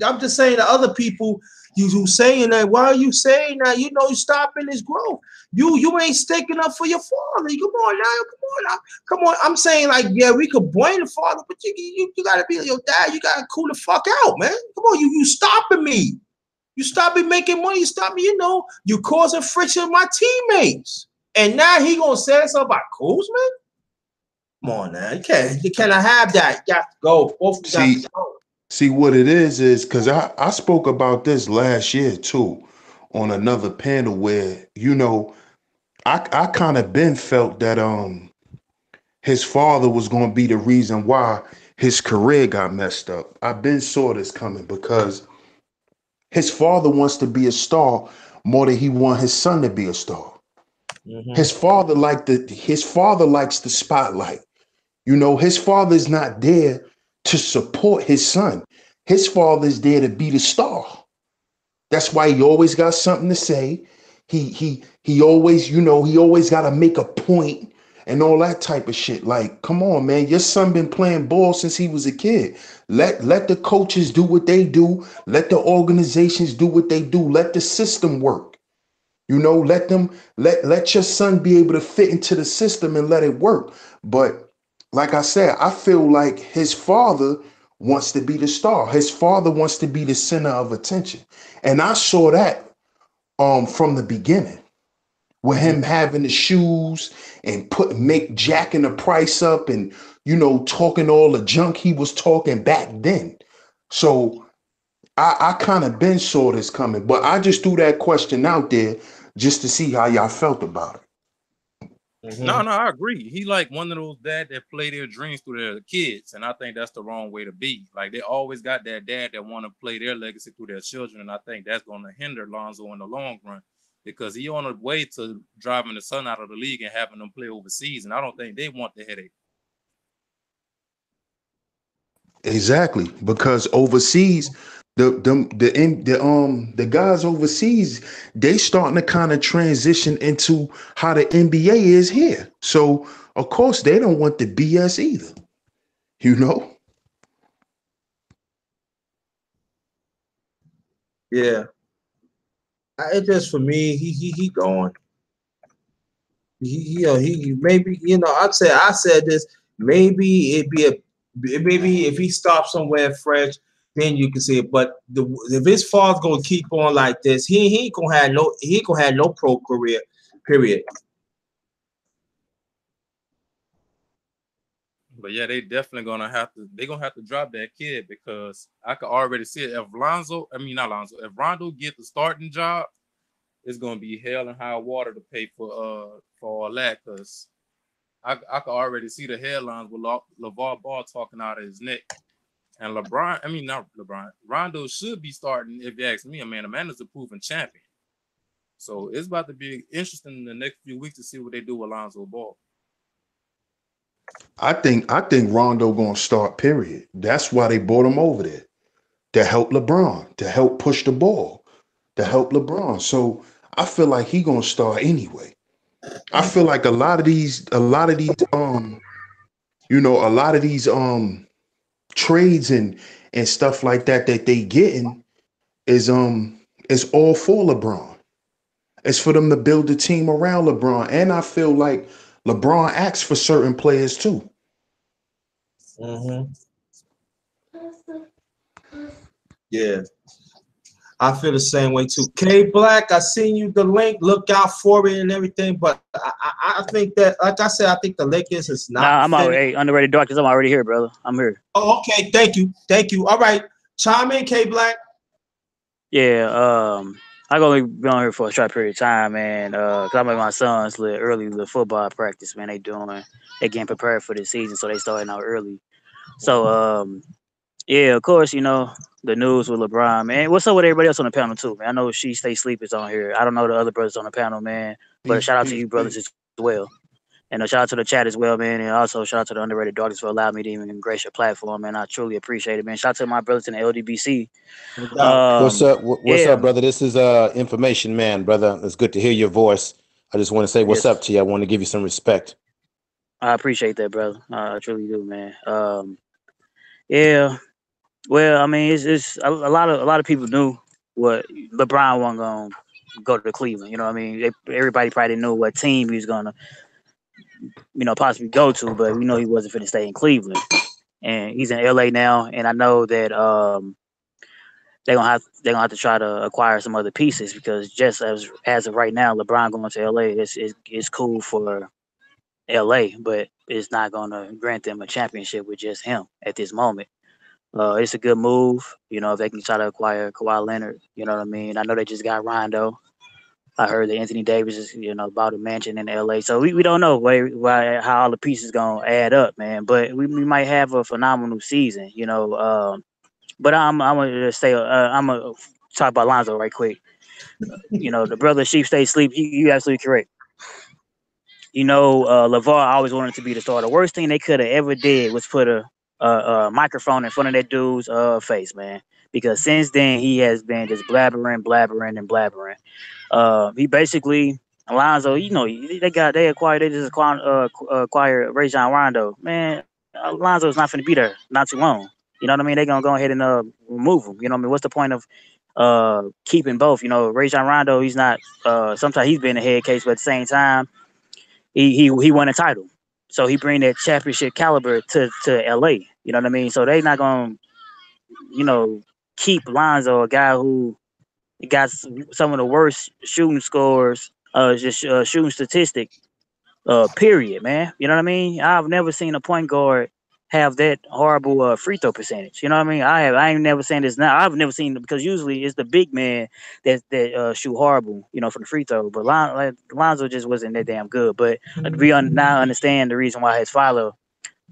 A: I'm just saying to other people, you saying that. Why are you saying that? You know, you're stopping his growth. You ain't sticking up for your father. Come on. I'm saying like, yeah, we could blame the father, but you gotta be your dad. You gotta cool the fuck out, man. Come on, you stopping me. You stop me making money. You stop me. You know, you causing friction with my teammates. And now he gonna say something about Kuzma? Come on, now. You cannot have that. You got to go. Both got to go.
B: See what it is because I spoke about this last year too on another panel where, you know, I kind of been felt that his father was going to be the reason why his career got messed up. I've been saw this coming because his father wants to be a star more than he want his son to be a star. His father his father likes the spotlight. You know, his father's not there to support his son. His father's there to be the star. That's why he always got something to say. He always, you know, he always got to make a point and all that type of shit. Like, come on, man, your son been playing ball since he was a kid. Let the coaches do what they do. Let the organizations do what they do. Let the system work. You know, let your son be able to fit into the system and let it work. But like I said, I feel like his father wants to be the star. His father wants to be the center of attention. And I saw that from the beginning with him having the shoes and jacking the price up and, you know, talking all the junk he was talking back then. So I kind of been saw this coming, but I just threw that question out there just to see how y'all felt about it.
D: No, I agree. He like one of those dads that play their dreams through their kids, and I think that's the wrong way to be. Like they always got that dad that want to play their legacy through their children, and I think that's going to hinder Lonzo in the long run because he on a way to driving the son out of the league and having them play overseas, and I don't think they want the headache.
B: Exactly, because overseas, the guys overseas, they starting to kind of transition into how the NBA is here. So of course they don't want the BS either, you know.
A: Yeah. It just for me, he going. He maybe, you know, I said this, maybe maybe if he stopped somewhere fresh, then you can see it. But if his father's gonna keep on like this, he ain't gonna have no pro career. Period.
D: But yeah, they definitely gonna have to drop that kid because I could already see it. If not Lonzo, if Rondo get the starting job, it's gonna be hell and high water to pay for all that because I could already see the headlines with LeVar Ball talking out of his neck. And not LeBron, Rondo should be starting if you ask me. Amanda's a proven champion. So it's about to be interesting in the next few weeks to see what they do with Lonzo Ball.
B: I think Rondo gonna start. Period. That's why they brought him over there to help LeBron, to help push the ball, to help LeBron. So I feel like he gonna start anyway. I feel like a lot of these trades and stuff like that they getting is all for LeBron. It's for them to build the team around LeBron. And I feel like LeBron acts for certain players too.
A: Mm-hmm. Yeah. I feel the same way too. K Black, I seen you the link. Look out for it and everything. But I think that, like I said, I think the Lakers is
F: Nah,
A: not
F: I'm out.
A: finished.
F: Hey, underrated darkness. I'm already here, brother. I'm here.
A: Oh, okay. Thank you. Thank you. All right. Chime in, K Black.
F: Yeah. I gonna be on here for a short period of time, man. Cause I'm at my son's little football practice, man. They getting prepared for the season, so they starting out early. So yeah, of course, the news with LeBron, man. What's up with everybody else on the panel too, man? I know She Stay Sleep is on here. I don't know the other brothers on the panel, man. But
B: Peace,
F: shout out to
B: peace,
F: you brothers
B: peace.
F: as well. And shout out to the chat as well, man. And also shout out to the underrated darkness for allowing me to even grace your platform, man. I truly appreciate it, man. Shout out to my brothers in the LDBC.
A: No doubt.
G: What's up? What's
F: Yeah,
G: up, brother? This is Information Man, brother. It's good to hear your voice. I just want to say what's up
F: yes.
G: to you. I want to give you some respect.
F: I appreciate that, brother. I truly do, man. Yeah. Well, I mean, it's a lot of people knew what LeBron wasn't gonna go to Cleveland. You know what I mean? Everybody probably knew what team he was gonna, possibly go to, but we know he wasn't finna stay in Cleveland. And he's in LA now, and I know that they're gonna have to try to acquire some other pieces because just as of right now, LeBron going to LA is cool for LA, but it's not gonna grant them a championship with just him at this moment. It's a good move, if they can try to acquire Kawhi Leonard. You know what I mean? I know they just got Rondo. I heard that Anthony Davis is, bought a mansion in LA. So we don't know how all the pieces gonna add up, man. But we might have a phenomenal season, But I'm gonna say I'm gonna talk about Lonzo right quick. The brother Sheep stay sleep. You absolutely correct. LeVar always wanted to be the star. The worst thing they could have ever did was put a microphone in front of that dude's face, man. Because since then he has been just blabbering, blabbering, and blabbering. He basically Alonzo, they just acquired Rajon Rondo. Man, Alonzo's not finna be there not too long. You know what I mean? They're gonna go ahead and remove him. You know what I mean? What's the point of keeping both? Rajon Rondo, he's not sometimes he's been a head case, but at the same time, he won a title. So he bring that championship caliber to LA. You know what I mean? So they not gonna, you know, keep Lonzo, a guy who got some of the worst shooting scores, just shooting statistic, period, man. You know what I mean? I've never seen a point guard have that horrible free throw percentage. You know what I mean? I ain't never seen this now. I've never seen it because usually it's the big man that shoot horrible, for the free throw. But Lonzo just wasn't that damn good. But now understand the reason why his father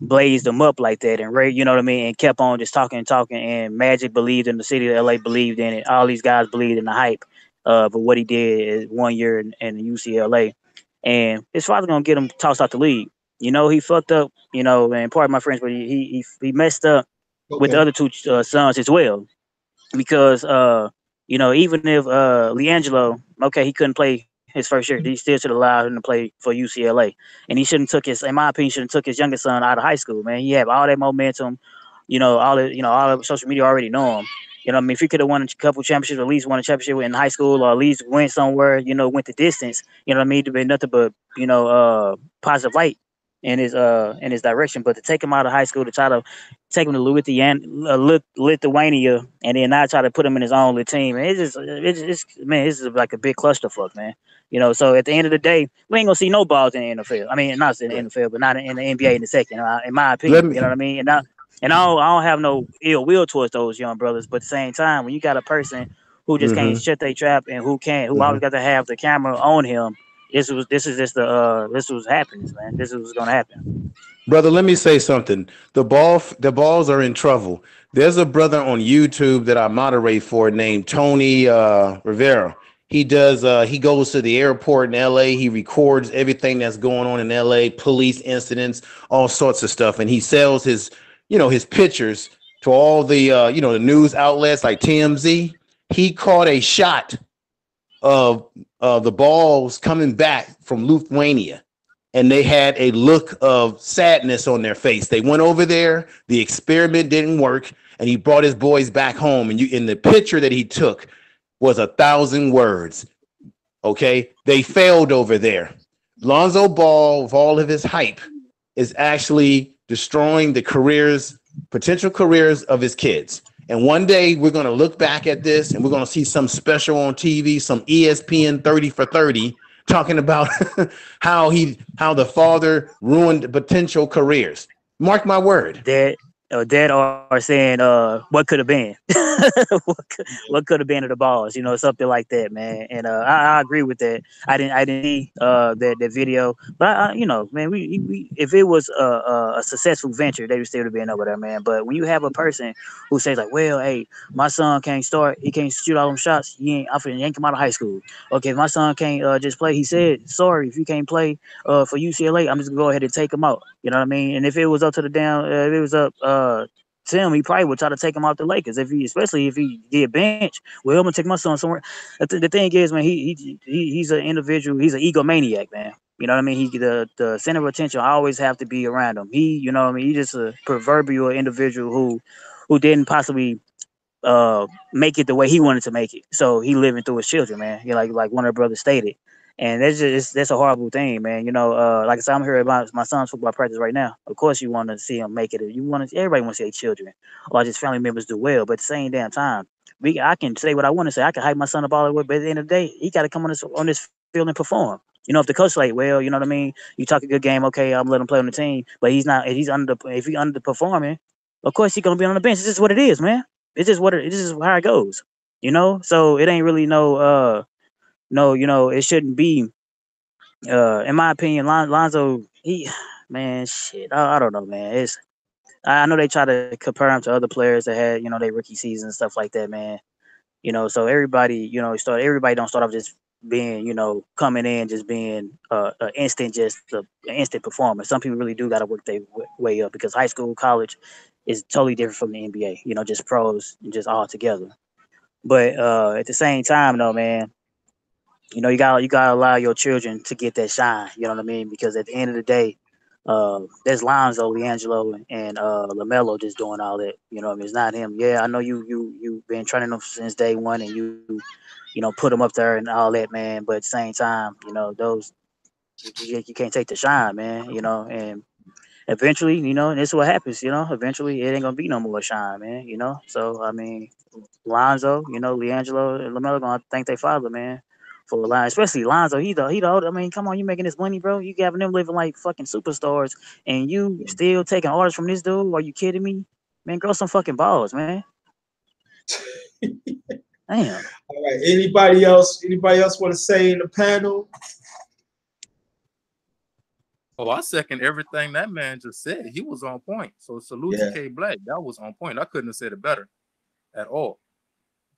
F: blazed him up like that, and Ray, you know what I mean, and kept on just talking and talking, and Magic believed in the city of LA, believed in it. All these guys believed in the hype for what he did 1 year in UCLA, and his father gonna get him tossed out the league. He fucked up, and part of my friends, but he messed up with the
A: Okay.
F: other two sons as well because even if Leangelo, okay, he couldn't play his first year, he still should have allowed him to play for UCLA, and he shouldn't took his, in my opinion, shouldn't took his youngest son out of high school. Man, he had all that momentum, all the social media already know him. You know what I mean? If he could have won a couple championships, at least won a championship in high school, or at least went somewhere, went the distance. You know what I mean? To be nothing but positive light in his direction. But to take him out of high school to try to take him to Lithuania and then not try to put him in his own little team, man, it's man, this is like a big clusterfuck, man. So at the end of the day, we ain't gonna see no balls in the NFL. I mean, not in the NFL, but not in the NBA in the second, in my
C: Let
F: opinion. You know
C: me.
F: what I mean? And I don't have no ill will towards those young brothers, but at the same time, when you got a person who just can't
C: Mm-hmm.
F: shut their trap and who
C: Mm-hmm.
F: always got to have the camera on him, this is just this was happening, man. This is what's gonna happen.
C: Brother, let me say something. The balls are in trouble. There's a brother on YouTube that I moderate for named Tony Rivera. He goes to the airport in LA. He records everything that's going on in LA, police incidents, all sorts of stuff, and he sells his pictures to all the news outlets like TMZ. He caught a shot of the balls coming back from Lithuania, and they had a look of sadness on their face. They went over there, the experiment didn't work, and he brought his boys back home. And in the picture that he took was 1,000 words. Okay, they failed over there. Lonzo Ball, with all of his hype, is actually destroying the potential careers of his kids. And one day we're going to look back at this and we're going to see some special on TV, some ESPN 30 for 30 talking about how the father ruined potential careers. Mark my word.
F: Dead are saying what could have been. What could have been of the balls, something like that, man. And I agree with that. I didn't see that video, but man, we if it was a successful venture, they would still have been over there, man. But when you have a person who says like, well, hey, my son can't start, he can't shoot all them shots, I'm finna yank him out of high school. Okay, if my son can't just play, he said, sorry, if you can't play for UCLA, I'm just gonna go ahead and take him out. You know what I mean? And if it was up to if it was up Tim, he probably would try to take him out the Lakers especially if he did bench. Well, I'm gonna take my son somewhere. The thing is, man, he's an individual. He's an egomaniac, man. You know what I mean? The center of attention always have to be around him. You know what I mean? He's just a proverbial individual who didn't possibly make it the way he wanted to make it. So he living through his children, man. Like one of the brothers stated. And that's a horrible thing, man. Like I said, I'm here about my son's football practice right now. Of course, you want to see him make it. Everybody wants to see their children or just family members do well. But at the same damn time, I can say what I want to say. I can hype my son up all the way, but at the end of the day, he got to come on this field and perform. If the coach like, well, you know what I mean. You talk a good game, okay, I'm letting him play on the team. But he's not. If he's underperforming, of course he's gonna be on the bench. It's just what it is, man. It's just how it goes. So it ain't really no, it shouldn't be. In my opinion, Lonzo, man, shit, I don't know, man. I know they try to compare him to other players that had, their rookie season and stuff like that, man. So everybody, everybody don't start off just being, coming in just being an instant performer. Some people really do got to work their way up because high school, college is totally different from the NBA. Just pros and just all together. But at the same time, though, man, you gotta allow your children to get that shine. You know what I mean? Because at the end of the day, there's Lonzo, Leangelo, and Lamelo just doing all that. You know what I mean? It's not him. Yeah, I know you've been training them since day one, and you put them up there and all that, man. But at the same time, those you can't take the shine, man. And eventually, and this is what happens. Eventually it ain't gonna be no more shine, man. So I mean, Lonzo, Leangelo and Lamelo gonna thank their father, man, for line, especially Lonzo. He the older. I mean, come on, you making this money, bro? You having them living like fucking superstars, and you still taking orders from this dude? Are you kidding me, man? Grow some fucking balls, man. Damn.
A: All right. Anybody else? Anybody else want to say in the panel?
D: Oh, I second everything that man just said. He was on point. So salute to K Black. That was on point. I couldn't have said it better at all.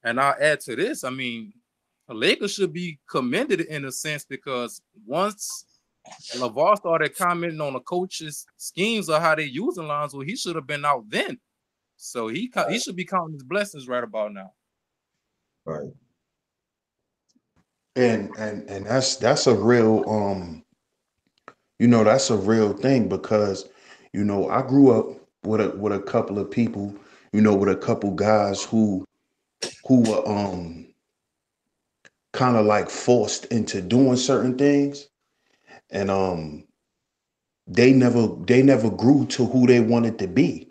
D: And I'll add to this. I mean, the Lakers should be commended in a sense because once LeVar started commenting on the coach's schemes or how they using Lonzo, he should have been out then. So he should be counting his blessings right about now.
A: Right.
B: And that's a real that's a real thing because I grew up with a couple of people, with a couple guys who were kind of like forced into doing certain things, and they never grew to who they wanted to be.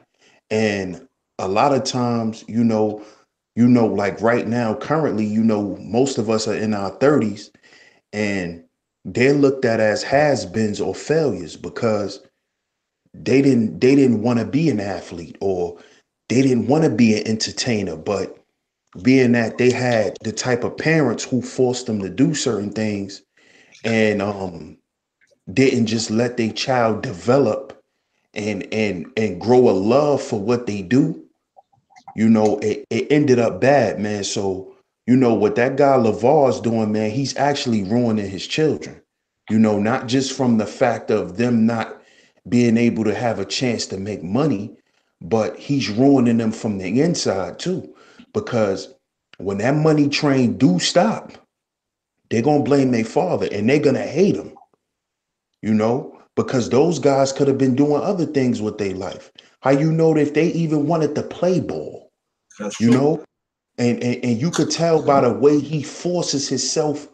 B: And a lot of times, like right now, currently, most of us are in our 30s, and they're looked at as has-beens or failures because they didn't want to be an athlete, or they didn't want to be an entertainer. But being that they had the type of parents who forced them to do certain things, and didn't just let their child develop and grow a love for what they do, it ended up bad, man. So, what that guy Lavar's doing, man, he's actually ruining his children. Not just from the fact of them not being able to have a chance to make money, but he's ruining them from the inside too. Because when that money train do stop, they're gonna blame their father and they're gonna hate him, because those guys could have been doing other things with their life. How if they even wanted to play ball,
A: That's
B: you
A: true.
B: know? And you could tell by the way he forces himself,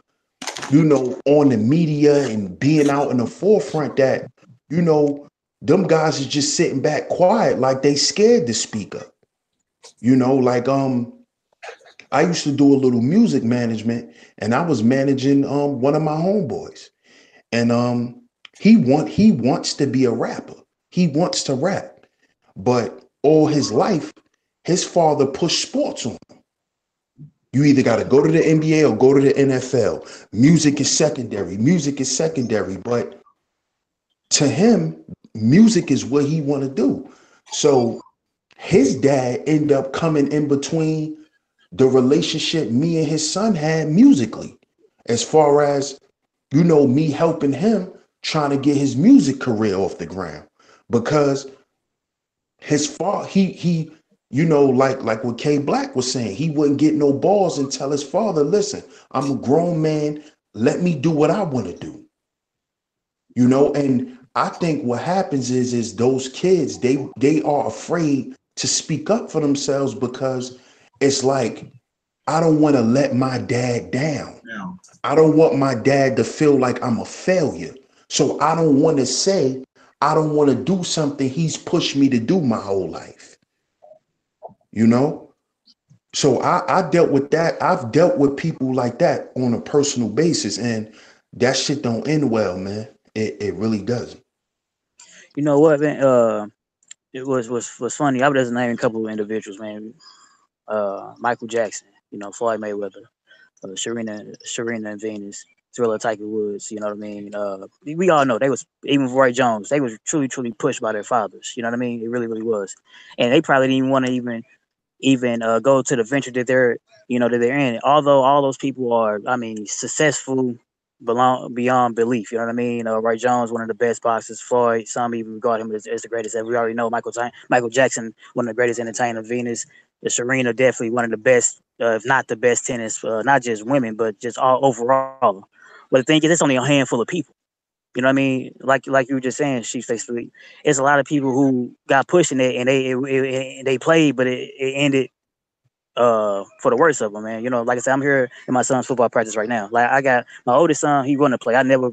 B: on the media and being out in the forefront that, you know, them guys is just sitting back quiet, like they scared to speak up. Like I used to do a little music management, and I was managing one of my homeboys. And he wants to be a rapper. He wants to rap. But all his life, his father pushed sports on him. You either got to go to the NBA or go to the NFL. Music is secondary. Music is secondary. But to him, music is what he want to do. So his dad ended up coming in between the relationship me and his son had musically, as far as, me helping him trying to get his music career off the ground. Because his father, he like what K Black was saying, he wouldn't get no balls and tell his father, listen, I'm a grown man, let me do what I want to do. And I think what happens is those kids, they are afraid to speak up for themselves, because it's like, I don't want to let my dad down.
A: Yeah.
B: I don't want my dad to feel like I'm a failure. So I don't want to say, I don't want to do something he's pushed me to do my whole life. You know? So I dealt with that. I've dealt with people like that on a personal basis, and that shit don't end well, man. It really doesn't.
F: You know what, man? It was funny. I was just naming a couple of individuals, man. Michael Jackson, Floyd Mayweather, Serena and Venus, Thriller, Tiger Woods. You know what I mean? We all know they was, even Roy Jones. They was truly pushed by their fathers. You know what I mean? It really was, and they probably didn't even want to even go to the venture that they're in. Although all those people are, I mean, successful belong beyond belief. You know what I mean? Roy Jones, one of the best boxers. Floyd, some even regard him as the greatest. As we already know, Michael Jackson, one of the greatest entertainers. Venus, Serena, definitely one of the best, if not the best tennis, not just women, but just all overall. But the thing is, it's only a handful of people. You know what I mean? Like you were just saying, Chief Facefully, it's a lot of people who got pushed in it, and they played, but it ended for the worst of them, man. Like I said, I'm here in my son's football practice right now. Like, I got my oldest son, he wanted to play. I never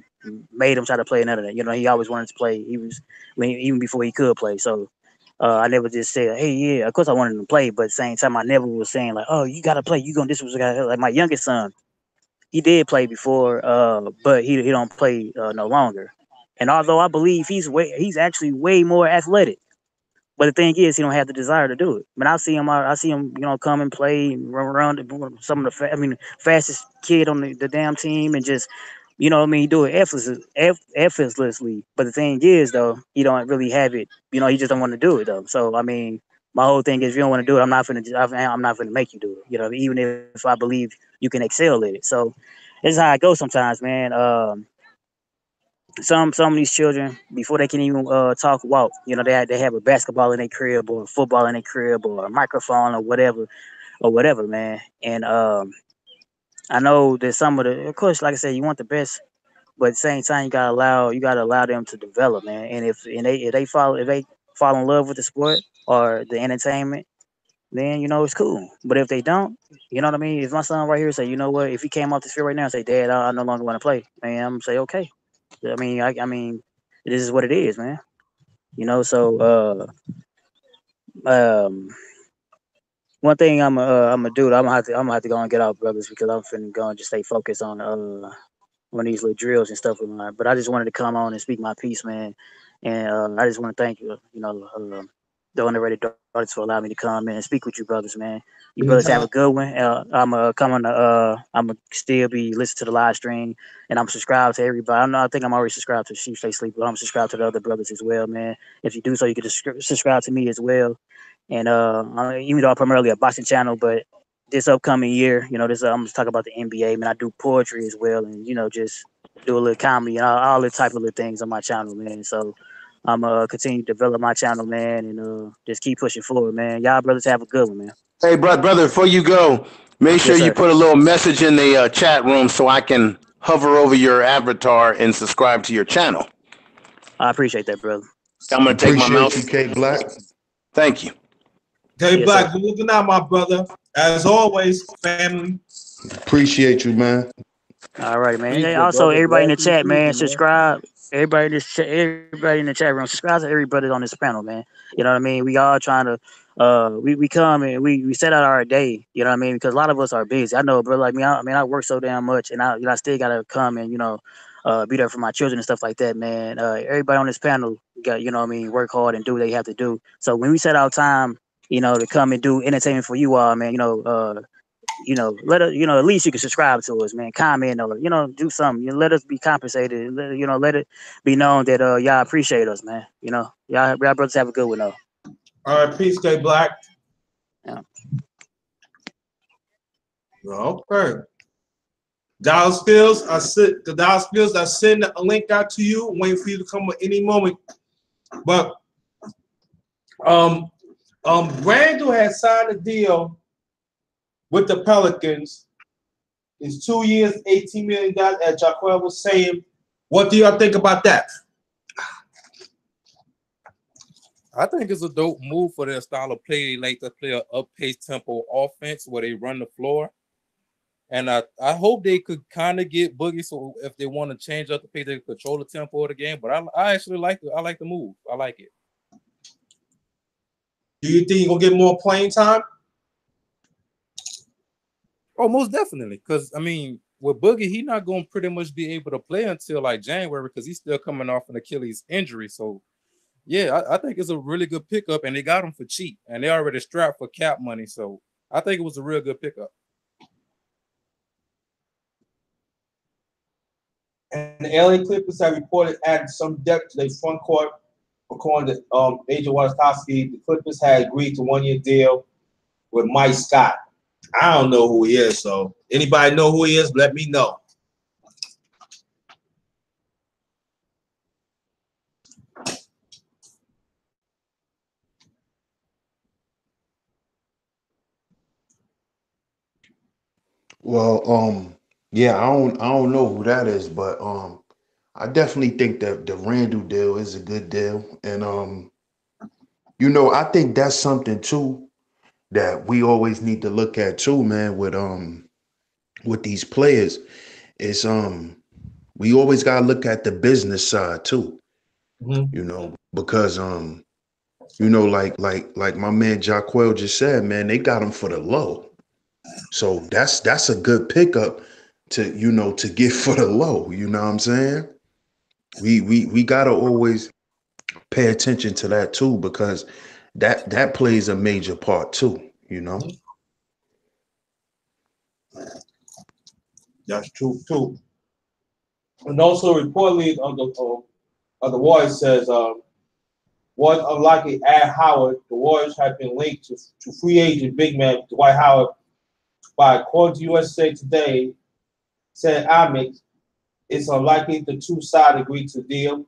F: made him try to play none of that. He always wanted to play. He was, even before he could play. So I never just said, hey, yeah, of course I wanted him to play, but at the same time I never was saying like, oh, you gotta play. You gonna this was like my youngest son. He did play before, but he don't play no longer. And although I believe he's actually way more athletic, but the thing is, he don't have the desire to do it. But I see him, come and play, and run around some of the, fastest kid on the damn team, and just, what I mean, he do it effortlessly. But the thing is, though, he don't really have it. He just don't want to do it though. So I mean, my whole thing is, if you don't want to do it, I'm not gonna make you do it. Even if I believe you can excel at it. So this is how I go sometimes, man. Some of these children, before they can even talk, walk, they have a basketball in their crib, or a football in their crib, or a microphone, or whatever, man. And I know that some of the, of course, like I said, you want the best, but at the same time, you gotta allow them to develop, man. And if they fall in love with the sport or the entertainment, then it's cool. But if they don't, you know what I mean. If my son right here say, you know what, if he came off this field right now and say, Dad, I no longer want to play, man, I'm gonna say okay. I mean, this is what it is, man. You know, so um, one thing I'm gonna do, I'm gonna have to go and get out, brothers, because I'm finna go and just stay focused on these little drills and stuff. But I just wanted to come on and speak my piece, man. And I just want to thank you, the underrated artists for allowing me to come in and speak with you, brothers, man. You brothers have a
A: Anytime.
F: good one. I'm gonna still be listening to the live stream, and I'm subscribed to everybody. I think I'm already subscribed to Sheep Stay Sleep, but I'm subscribed to the other brothers as well, man. If you do so, you can just subscribe to me as well. And even though I'm primarily a boxing channel, but this upcoming year, this I'm just talking about the NBA. Man, I do poetry as well, and just do a little comedy and all the type of little things on my channel, man. So I'm continue to develop my channel, man, and just keep pushing forward, man. Y'all brothers have a good one, man.
C: Hey, brother, before you go, make sure
F: Yes,
C: you
F: sir.
C: put a little message in the chat room so I can hover over your avatar and subscribe to your channel.
F: I appreciate that, brother.
C: I'm gonna take my
B: Appreciate you,
C: mouse.
B: K Black.
C: Thank you.
A: K
F: Yes, sir.
A: Black, good looking out, my brother. As always, family.
B: Appreciate you, man.
F: All right, man.
D: Peace,
F: Hey,
D: good
F: also,
D: brother.
F: everybody in
D: Glad
F: the
D: to
F: chat,
D: receive
F: man,
D: you, man.
F: subscribe. Everybody in the chat room, subscribe to everybody on this panel, man. You know what I mean? We all trying to, we come and we set out our day. You know what I mean? Because a lot of us are busy. I know, a brother like me. I work so damn much, and I still gotta come and be there for my children and stuff like that, man. Everybody on this panel got, what I mean, work hard and do what they have to do. So when we set out time, to come and do entertainment for you all, man, let us, at least you can subscribe to us, man. Comment or do something. Let us be compensated. Let it be known that y'all appreciate us, man. Y'all brothers have a good one though.
A: All right, peace, K Black.
F: Yeah.
A: Okay. Dallas Fields, I send a link out to you. I'm waiting for you to come at any moment. But Randall has signed a deal with the Pelicans. It's 2 years, $18 million, as Jaquel was saying. What do y'all think about that?
D: I think it's a dope move for their style of play. They like to play a up-paced tempo offense where they run the floor. And I hope they could kind of get Boogie, so if they want to change up the pace, they control the tempo of the game. But I actually like it. I like the move. I like it.
A: Do you think you're going to get more playing time?
D: Oh, most definitely. Because, I mean, with Boogie, he's not going to pretty much be able to play until like January because he's still coming off an Achilles injury. So, yeah, I think it's a really good pickup, and they got him for cheap, and they already strapped for cap money. So, I think it was a real good pickup.
A: And the LA Clippers have reported added some depth to their front court. According to Agent Wojciechowski, the Clippers had agreed to 1 year deal with Mike Scott. I don't know who he is, so anybody know who he is, let me know.
B: Well, yeah, I don't know who that is, but I definitely think that the Randall deal is a good deal, and I think that's something too that we always need to look at too, man. With these players, is we always gotta look at the business side too, because like my man Jaquel just said, man, they got him for the low. So that's a good pickup to get for the low. You know what I'm saying? We gotta always pay attention to that too, because that plays a major part too.
A: That's true too. And also reportedly the Warriors says was unlikely add Howard. The Warriors have been linked to free agent big man Dwight Howard by according to USA Today, said Amick, it's unlikely the two sides agree to deal.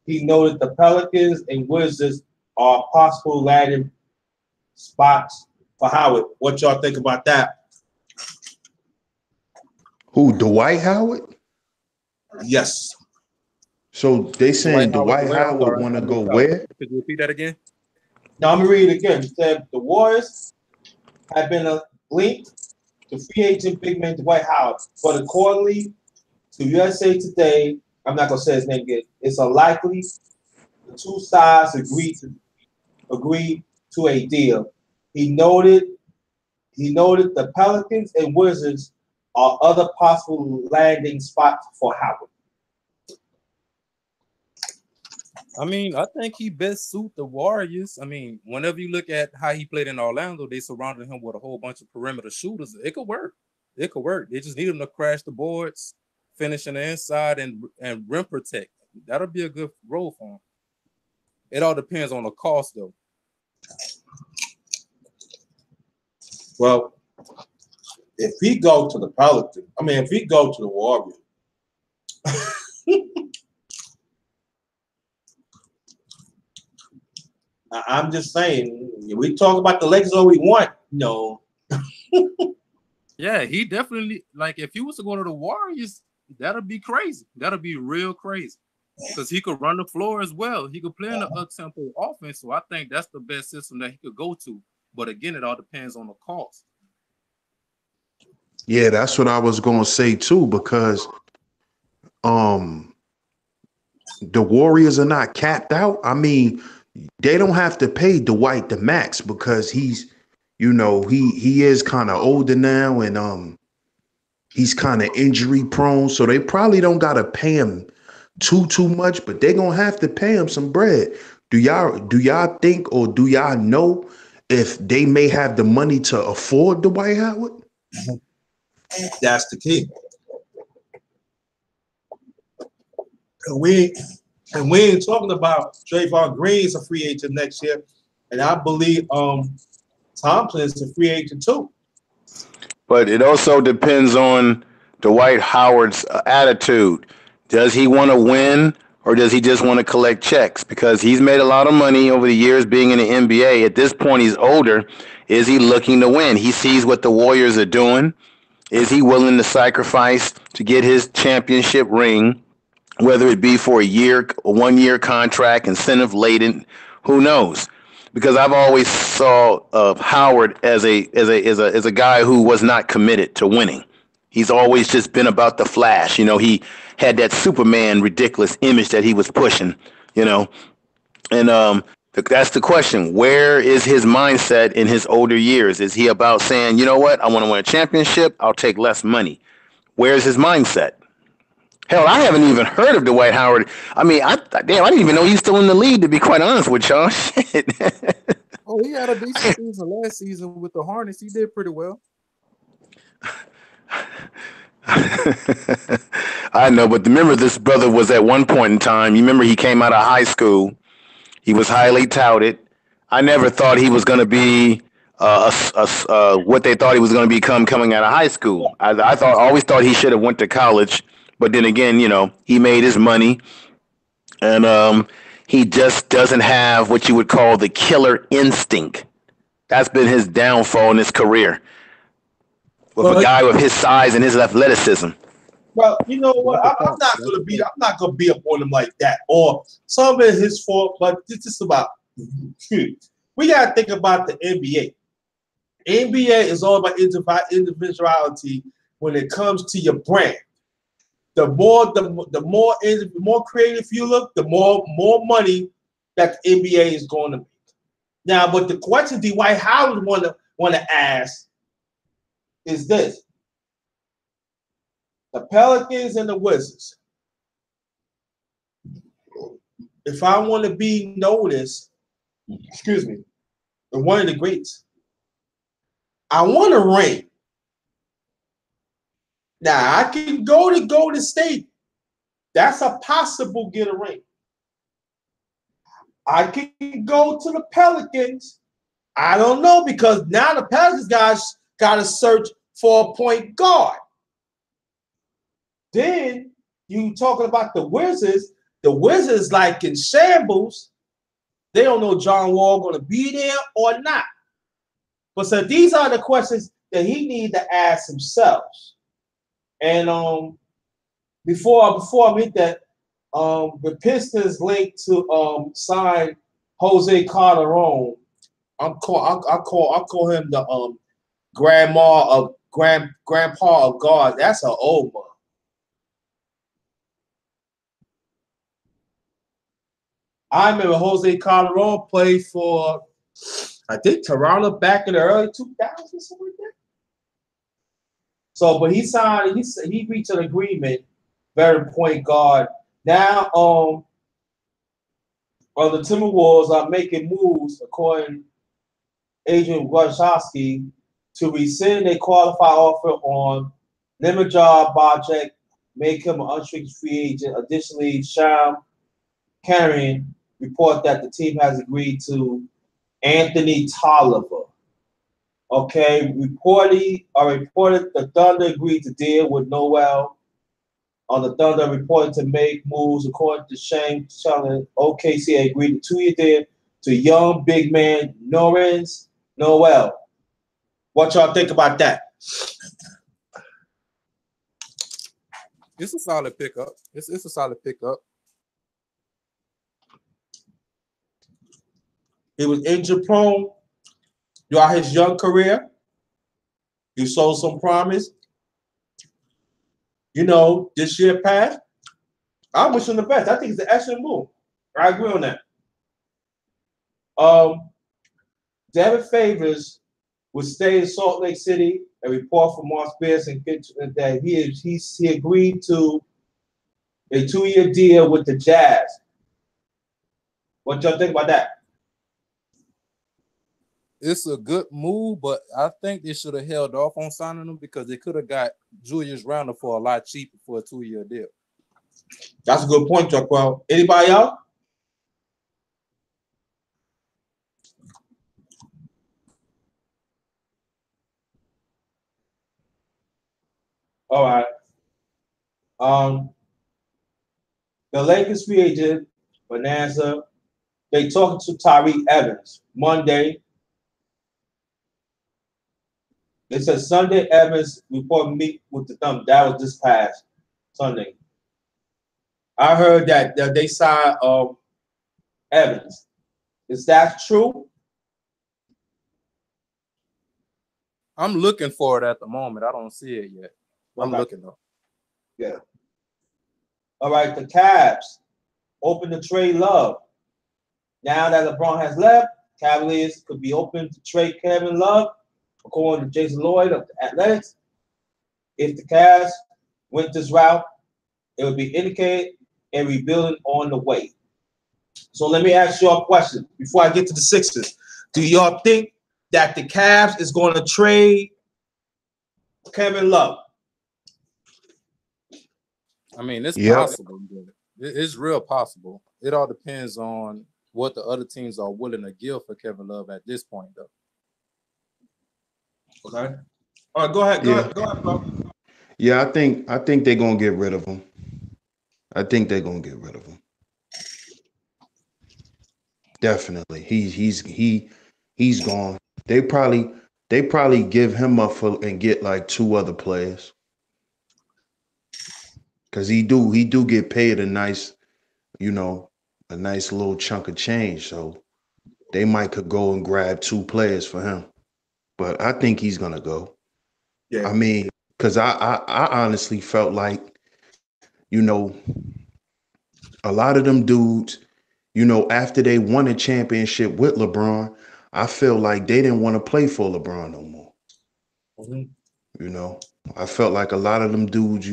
A: He noted the Pelicans and Wizards are possible landing spots for Howard. What y'all think about that?
B: Who, Dwight Howard?
A: Yes.
B: So they
D: Dwight
B: saying
D: Howard
B: Dwight
D: where? I'm
B: Howard
D: sorry,
B: want
D: I
B: to go
D: missed out.
B: where?
D: Could you repeat that again?
A: Now I'm gonna read it again. He said the Warriors have been linked to free agent big man Dwight Howard, but accordingly to USA Today, I'm not gonna say his name again. It's unlikely the two sides agree to a deal. He noted the Pelicans and Wizards are other possible landing spots for Howard.
D: I mean, I think he best suit the Warriors. I mean, whenever you look at how he played in Orlando, they surrounded him with a whole bunch of perimeter shooters. It could work. It could work. They just need him to crash the boards, finish on the inside, and rim protect. That'll be a good role for him. It all depends on the cost, though.
A: Well, if he go to the Pelicans, if he go to the Warriors, I'm just saying, we talk about the Lakers all we want. No.
D: Yeah, he definitely, like, if he was to go to the Warriors, that'll be crazy. That'll be real crazy. Because he could run the floor as well. He could play in the up-tempo offense. So I think that's the best system that he could go to. But again, it all depends on the cost.
B: Yeah, that's what I was gonna say too, because the Warriors are not capped out. I mean, they don't have to pay Dwight the max because he's, he is kind of older now, and he's kind of injury prone. So they probably don't gotta pay him too much, but they're gonna have to pay him some bread. Do y'all think, or do y'all know if they may have the money to afford Dwight Howard?
A: That's the key. And we ain't talking about Trayvon Green is a free agent next year, and I believe Thompson is a free agent too.
C: But it also depends on Dwight Howard's attitude. Does he want to win, or does he just want to collect checks? Because he's made a lot of money over the years being in the NBA. At this point, he's older. Is he looking to win? He sees what the Warriors are doing. Is he willing to sacrifice to get his championship ring, whether it be for a 1 year contract, incentive laden? Who knows? Because I've always saw Howard as a guy who was not committed to winning. He's always just been about the flash. He had that Superman ridiculous image that he was pushing. And that's the question. Where is his mindset in his older years? Is he about saying, you know what, I want to win a championship, I'll take less money? Where's his mindset? Hell, I haven't even heard of Dwight Howard. I mean, I didn't even know he's still in the league, to be quite honest with y'all. Shit.
D: Oh, he had a decent season last season with the Hornets. He did pretty well.
C: I know, but remember, this brother was at one point in time. You remember he came out of high school. He was highly touted. I never thought he was going to be what they thought he was going to become coming out of high school. I always thought he should have went to college, but then again, he made his money, and he just doesn't have what you would call the killer instinct. That's been his downfall in his career. With a guy with his size and his athleticism.
A: Well, you know what? I'm not gonna be up on him like that. Or some of it is his fault, but it's just about. We gotta think about the NBA. NBA is all about individuality when it comes to your brand. The more creative you look, the more money that the NBA is going to make. Now, but the question Dwight Howard want to ask is this: the Pelicans and the Wizards. If I want to be noticed, and one of the greats, I want a ring. Now I can go to Golden State. That's a possible get a ring. I can go to the Pelicans. I don't know, because now the Pelicans guys got to search for a point guard. Then you talking about the Wizards. The Wizards like in shambles. They don't know John Wall going to be there or not. But so these are the questions that he need to ask himself. And before I meet that, the Pistons linked to sign Jose Calderon. I call him the grandpa of guards. That's an old one. I remember Jose Calderon played for, I think, Toronto back in the early 2000s, something like that. So, but he signed, he reached an agreement, veteran point guard. Now, the Timberwolves are making moves, according to Adrian Wojnarowski, to rescind a qualified offer on Nimijar Bajek, make him an unrestricted free agent. Additionally, Sham Karen report that the team has agreed to Anthony Tolliver. Okay, reported the Thunder agreed to deal with Noel. On the Thunder reported to make moves according to Shane telling OKC agreed to 2-year deal to young big man Norris Noel. What y'all think about that?
D: It's a solid pickup. It's a solid pickup.
A: He was injury prone throughout his young career. He showed some promise. You know, this year past, I wish him the best. I think it's an excellent move. I agree on that. David Favors would stay in Salt Lake City. A report from Mark Spears and that he agreed to a 2-year deal with the Jazz. What y'all think about that?
D: It's a good move, but I think they should have held off on signing him because they could have got Julius Randle for a lot cheaper for a 2-year deal.
A: That's a good point, Chuckwell. Anybody else? All right. The Lakers free agent, Bonanza, they talking to Tyreke Evans Monday. They said Sunday Evans report meet with the Thunder. That was this past Sunday. I heard that they signed Evans. Is that true?
D: I'm looking for it at the moment. I don't see it yet. I'm looking though.
A: Yeah. All right, the Cavs open to trade Love. Now that LeBron has left, Cavaliers could be open to trade Kevin Love, according to Jason Lloyd of the Athletics. If the Cavs went this route, it would be indicated a rebuilding on the way. So let me ask you a question before I get to the Sixers. Do y'all think that the Cavs is going to trade Kevin Love?
D: I mean, it's possible. It's real possible. It all depends on what the other teams are willing to give for Kevin Love at this point, though.
A: Okay. All right, go ahead. Go ahead, bro.
B: Yeah, I think they're gonna get rid of him. I think they're gonna get rid of him. Definitely. He's gone. They probably give him up for and get like 2 other players. Cause he do get paid a nice, a nice little chunk of change. So they might could go and grab 2 players for him. But I think he's gonna go.
A: Yeah.
B: I mean, because I honestly felt like, a lot of them dudes, after they won a championship with LeBron, I feel like they didn't want to play for LeBron no more.
A: Mm-hmm.
B: I felt like a lot of them dudes,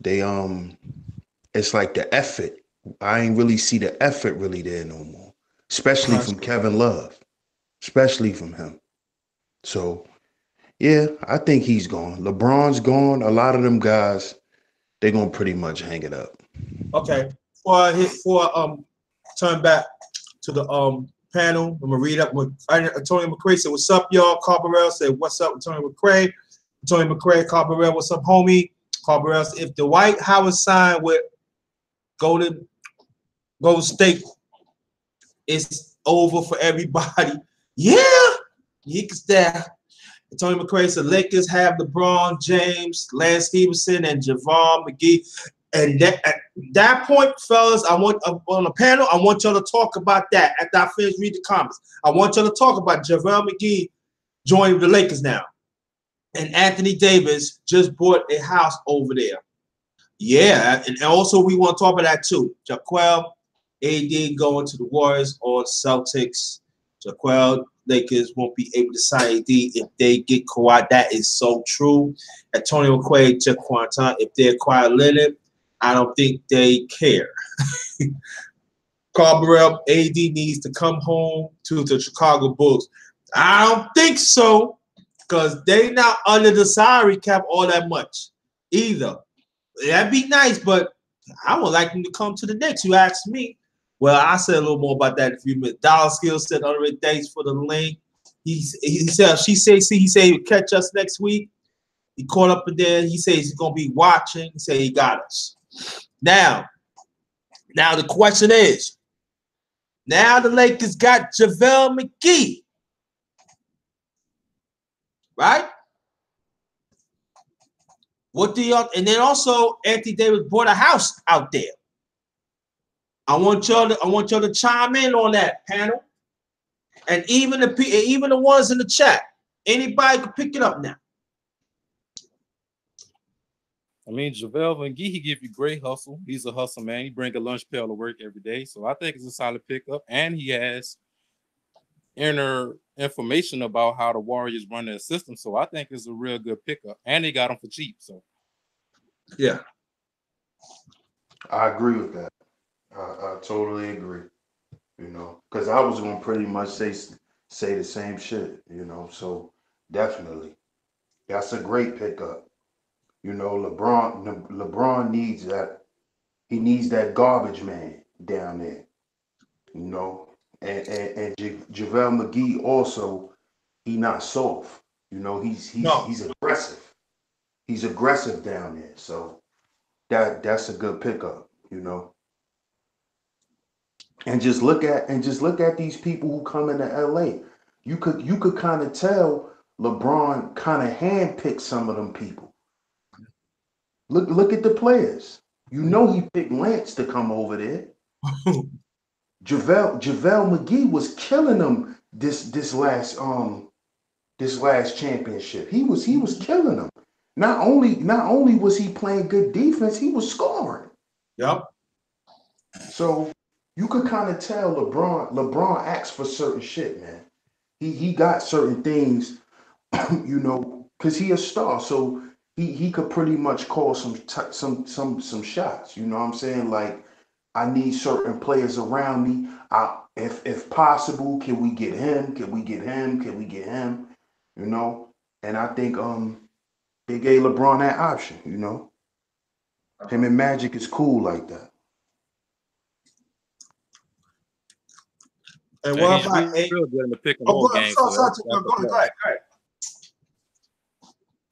B: they it's like the effort. I ain't really see the effort really there no more, especially from Kevin Love, especially from him. So yeah, I think he's gone. LeBron's gone. A lot of them guys, they're gonna pretty much hang it up.
A: Okay. Before turn back to the panel, I'm gonna read up what Antonio McCray said. What's up, y'all? Carbarell said, "What's up, Antonio McCray?" Antonio McCray, Carbarell, what's up, homie? Carbarell said, "If the Dwight Howard signed with Golden State, it's over for everybody." Yeah, you can stay. Tony McCray said Lakers have LeBron James, Lance Stevenson, and JaVale McGee. And at that point, fellas, I want on the panel, I want y'all to talk about that after I finish reading the comments. I want y'all to talk about JaVale McGee joining the Lakers now. And Anthony Davis just bought a house over there. Yeah, and also we want to talk about that too. Jaquel, AD going to the Warriors or Celtics. Jaquel Lakers won't be able to sign AD if they get Kawhi. That is so true. Antonio McQuaid, Jaquan, if they acquire Leonard, I don't think they care. Carl Burrell, AD needs to come home to the Chicago Bulls. I don't think so, because they not under the salary cap all that much either. That'd be nice, but I would like him to come to the Knicks. You ask me. Well, I'll say a little more about that in a few minutes. Dollar Skill said Underrated, thanks for the link. He said he would catch us next week. He caught up in there. He says he's gonna be watching. He said he got us. Now the question is, now the Lakers got JaVale McGee. Right? What do y'all, and then also Anthony Davis bought a house out there. I want y'all to chime in on that panel. And even the ones in the chat. Anybody can pick it up now.
D: I mean, JaVale McGee, he give you great hustle. He's a hustle man. He bring a lunch pail to work every day. So I think it's a solid pickup. And he has inner information about how the Warriors run their system. So I think it's a real good pickup. And they got him for cheap. So
A: yeah.
B: I agree with that. I totally agree. You know, because I was gonna pretty much say the same shit, you know. So definitely. That's a great pickup. You know, LeBron needs that. He needs that garbage man down there. You know, and JaVale McGee also, he not soft. You know, he's aggressive. He's aggressive down there. So that's a good pickup. You know. And just look at these people who come into LA. You could kind of tell LeBron kind of handpicked some of them people. Look at the players. You know he picked Lance to come over there. JaVale McGee was killing them this last championship. He was killing them. Not only was he playing good defense, he was scoring.
A: Yep.
B: So you could kind of tell LeBron acts for certain shit, man. He got certain things, you know, because he a star. So he could pretty much call some shots. You know what I'm saying? Like, I need certain players around me. If possible, can we get him? Can we get him? Can we get him? You know? And I think they gave LeBron that option, you know. Him and Magic is cool like that.
A: And what about
D: real good in the pick and roll game.
A: Go ahead.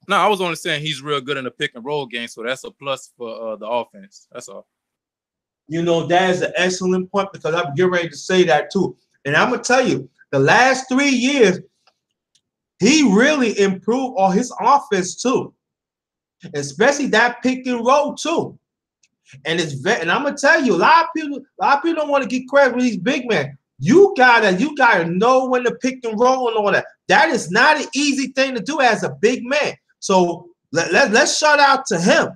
D: No, I was only saying he's real good in the pick and roll game, so that's a plus for the offense. That's all.
A: You know, that is an excellent point, because I'm getting ready to say that too. And I'm gonna tell you, the last 3 years, he really improved on his offense too, especially that pick and roll too. And I'm gonna tell you, a lot of people don't want to get credit with these big men. You gotta know when to pick and roll and all that. That is not an easy thing to do as a big man. So let's shout out to him.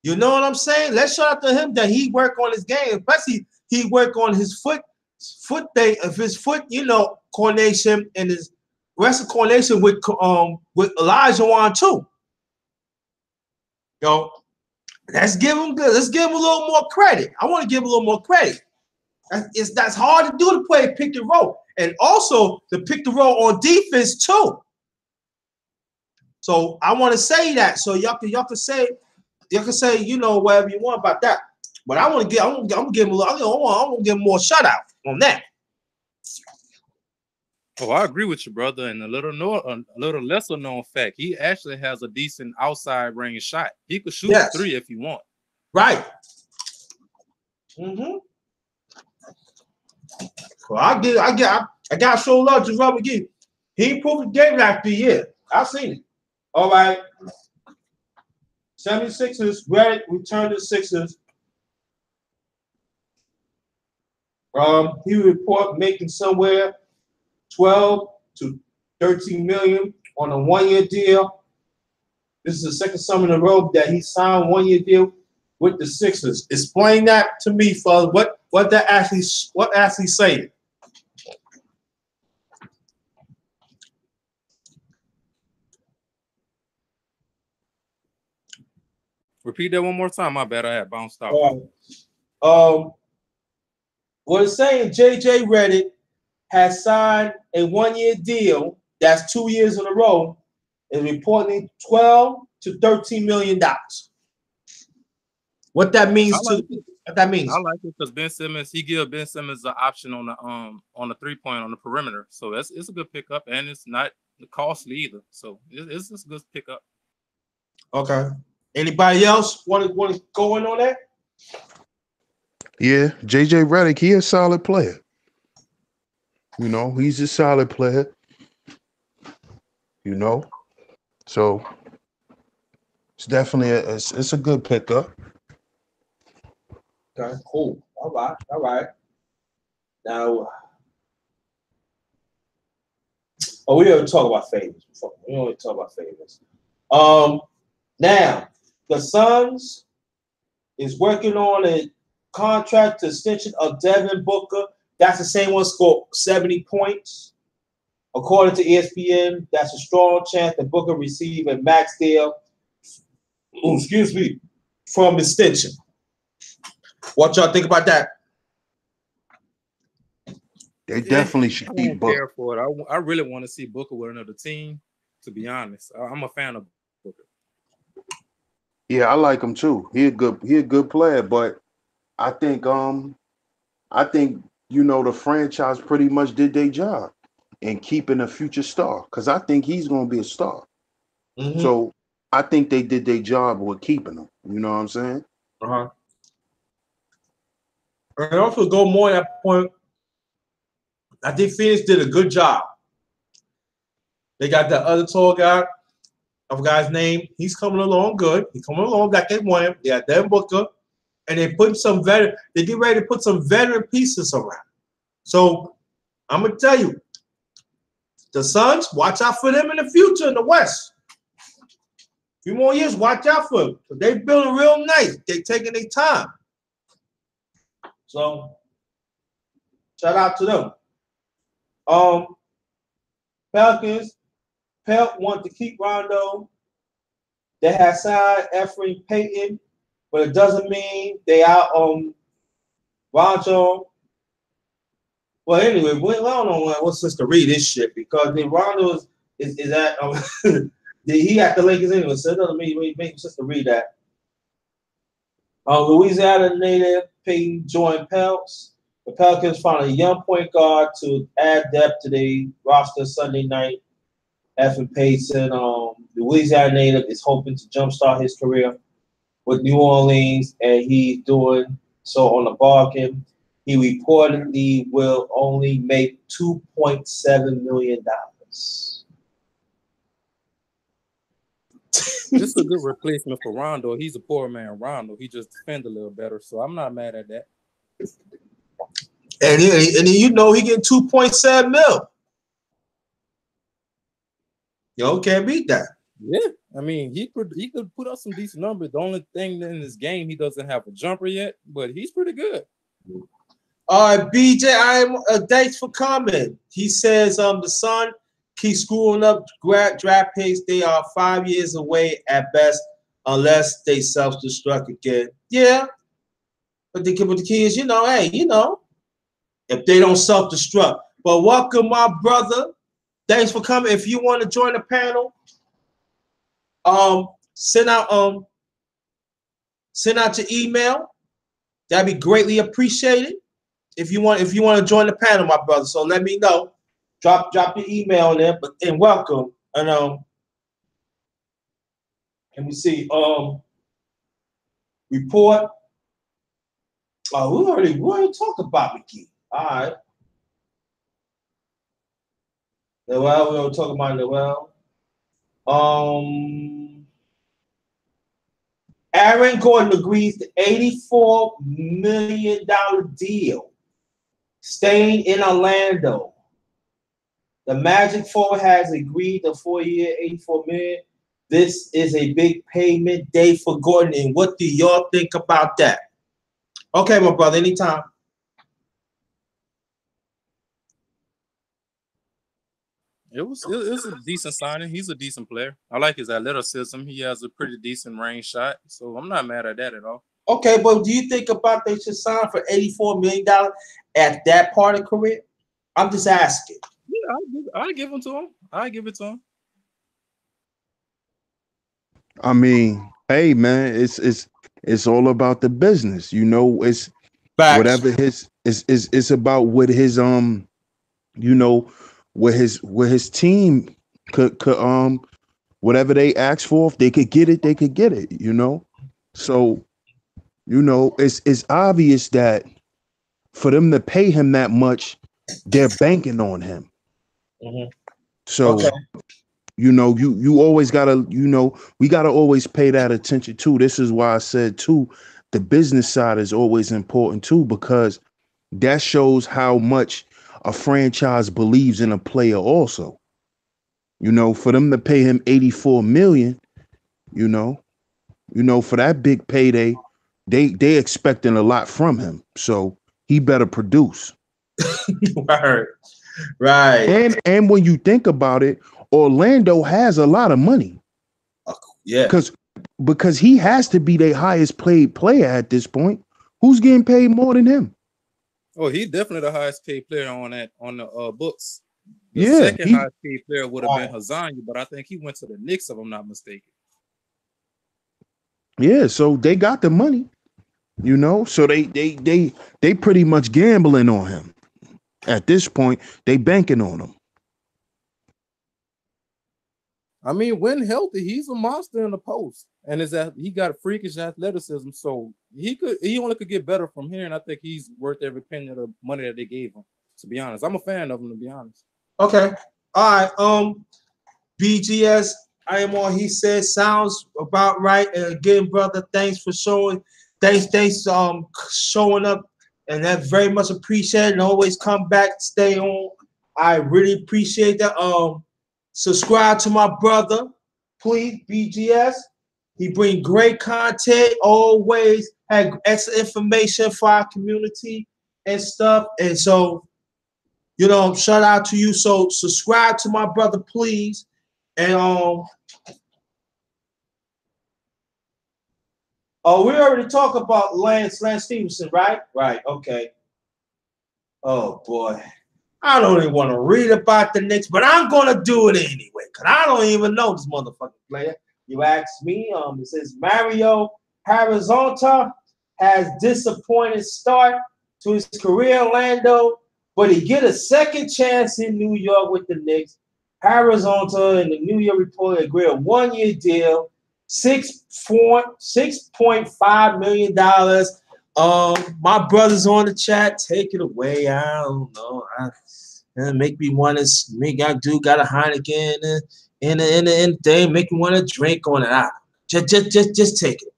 A: You know what I'm saying? Let's shout out to him that he work on his game, especially he work on his foot thing of his foot, you know, coordination and his rest of coordination with Elijah Wan too. You know, let's give him a little more credit. I want to give him a little more credit. That's hard to do, to play pick and roll, and also to pick the roll on defense too. So I want to say that, so y'all can say, you know, whatever you want about that. But I'm gonna give him more shout out on that.
D: Oh, I agree with you, brother. And a little lesser known fact, he actually has a decent outside range shot. He could shoot a 3 if he want.
A: Right. Mm-hmm. Well, I got to show love to JaVale McGee. He improved the game after a year. I've seen it. All right. 76ers, return to the Sixers. He report making somewhere 12 to 13 million on a 1-year deal. This is the second summer in a row that he signed a 1-year deal with the Sixers. Explain that to me, fellas. what actually saying.
D: Repeat that one more time. My bad. I had bounced out.
A: What it's saying, JJ Redick has signed a 1-year deal. That's 2 years in a row, and reportedly $12 to $13 million. What that means
D: I like it because Ben Simmons, he give Ben Simmons an option on the 3-point on the perimeter. So it's a good pickup, and it's not costly either. So it's a good pickup.
A: Okay. Anybody else want to go in on that?
B: Yeah, JJ Redick, he a solid player. You know, he's a solid player. You know, so it's definitely it's a good pickup.
A: Okay, cool. All right. Now, we already talk about favorites before. We only talk about favorites. Now the Suns is working on a contract extension of Devin Booker. That's the same one scored 70 points. According to ESPN, that's a strong chance that Booker receive a max deal. From extension. What y'all think about that?
B: They definitely should keep Booker.
D: Care for it. I really want to see Booker with another team. To be honest, I'm a fan of Booker.
B: Yeah, I like him too. He a good player, but I think you know the franchise pretty much did their job in keeping a future star because I think he's going to be a star. Mm-hmm. So I think they did their job with keeping him. You know what I'm saying?
A: Uh-huh. And also go more at that point. I think Phoenix did a good job. They got that other tall guy. I forgot his name. He's coming along good. He's coming along like they want him. They got Devin Booker, and they put some veteran. They get ready to put some veteran pieces around. So I'm gonna tell you, the Suns, watch out for them in the future in the West. A few more years, watch out for them. They building real nice. They taking their time. So shout out to them. Pelicans. Pelt want to keep Rondo. They have signed Efrain Payton, but it doesn't mean they out on Rondo. Well, anyway, we don't know what's just to read this shit because then Rondo is at he at the Lakers anyway, so it doesn't mean we make sense to read that. Louisiana native Peyton joined Pelts. The Pelicans found a young point guard to add depth to their roster Sunday night. Efrain Payton, Louisiana native, is hoping to jumpstart his career with New Orleans, and he's doing so on a bargain. He reportedly will only make $2.7 million.
D: This is a good replacement for Rondo. He's a poor man, Rondo. He just defends a little better, so I'm not mad at that.
A: And you know he getting 2.7 mil. Yo, can't beat that.
D: Yeah, I mean he could put up some decent numbers. The only thing in this game he doesn't have a jumper yet, but he's pretty good.
A: All right, BJ, thanks for coming. He says the Sun keep screwing up draft picks. They are 5 years away at best, unless they self-destruct again. Yeah, but the key is, if they don't self-destruct. But welcome, my brother. Thanks for coming. If you want to join the panel, send out your email. That'd be greatly appreciated. If you want to join the panel, my brother. So let me know. Drop your email in there, and welcome. And let me see. Report. We already talked about McGee. All right. Noel, we already talked about Noel. Aaron Gordon agrees to $84 million deal, staying in Orlando. The Magic forward has agreed to 4-year, $84 million. This is a big payment day for Gordon. And what do y'all think about that? Okay, my brother, anytime.
D: It was a decent signing. He's a decent player. I like his athleticism. He has a pretty decent range shot, so I'm not mad at that at all.
A: Okay, but do you think about they should sign for $84 million at that part of career? I'm just asking.
D: Yeah, I give him to him. I give it to him.
B: I mean, hey man, it's all about the business. You know, it's
A: Facts.
B: whatever his is it's about what his you know, what his team could whatever they ask for, if they could get it, they could get it, you know. So, you know, it's obvious that for them to pay him that much, they're banking on him.
A: Mhm.
B: So,
A: Okay.
B: you know, you always gotta, you know, we gotta always pay that attention too. This is why I said too, the business side is always important too, because that shows how much a franchise believes in a player also. You know, for them to pay him 84 million, you know, for that big payday, they expecting a lot from him. So he better produce.
A: Right. Right.
B: And when you think about it, Orlando has a lot of money
A: Yeah.
B: because he has to be their highest paid player at this point. Who's getting paid more than him?
D: Oh, he's definitely the highest paid player on the books. The
B: Yeah,
D: second highest paid player would have been
A: Wow.
D: Hazanya, but I think he went to the Knicks, if I'm not mistaken.
B: yeah. So they got the money, you know. So they pretty much gambling on him at this point. They banking on him.
D: I mean, when healthy, he's a monster in the post, and he got freakish athleticism, so he only could get better from here. And I think he's worth every penny of the money that they gave him. To be honest, I'm a fan of him. To be honest,
A: Okay. All right. BGS, I am all he said. Sounds about right. And again, brother, thanks for showing. Thanks showing up, and that very much appreciated. And always come back, stay on. I really appreciate that. Subscribe to my brother, please, BGS. He bring great content. Always had excellent information for our community and stuff. And so, you know, shout out to you. So subscribe to my brother, please. And oh, we already talked about Lance Stevenson, right? Right. Okay. Oh boy, I don't even want to read about the Knicks, but I'm gonna do it anyway, cause I don't even know this motherfucking player. You ask me. It says Mario Horizonte has disappointed start to his career in Orlando, but he get a second chance in New York with the Knicks. Horizonte and the New York Reporter agree a 1-year deal, $6.5 million. My brother's on the chat. Take it away. I don't know. Make me want to. Make I do got a Heineken in the thing. Make me want to drink on it. Just take it away.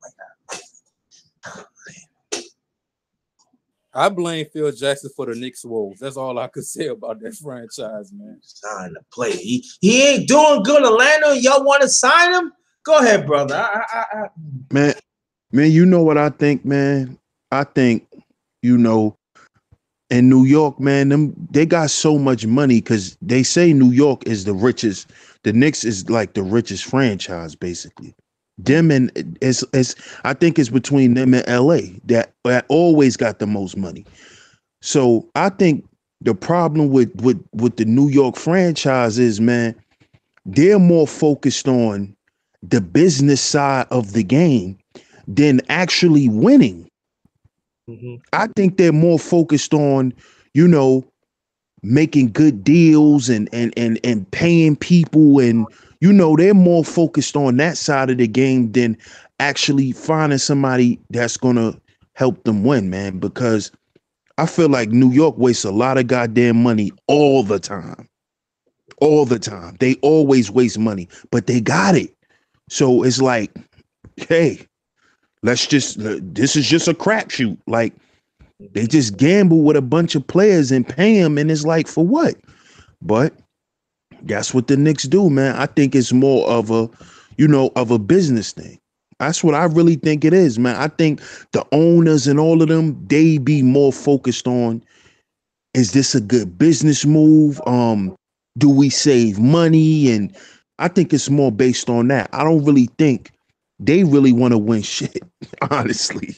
D: I blame Phil Jackson for the Knicks woes. That's all I could say about that franchise, man.
A: Sign the play. He ain't doing good in Orlando. Y'all want to sign him? Go ahead, brother.
B: Man, you know what I think, man? I think, you know, in New York, man, they got so much money because they say New York is the richest. The Knicks is like the richest franchise, basically. Them and it's I think it's between them and LA that always got the most money. So I think the problem with the New York franchise is, man, they're more focused on the business side of the game than actually winning.
A: Mm-hmm.
B: I think they're more focused on, you know, making good deals and paying people, and you know, they're more focused on that side of the game than actually finding somebody that's gonna help them win, man. Because I feel like New York wastes a lot of goddamn money all the time. All the time. They always waste money, but they got it. So it's like, hey, this is just a crapshoot. Like, they just gamble with a bunch of players and pay them, and it's like, for what? But that's what the Knicks do, man. I think it's more of a, you know, of a business thing. That's what I really think it is, man. I think the owners and all of them, they be more focused on, is this a good business move? do we save money? And I think it's more based on that. I don't really think they really want to win shit, honestly.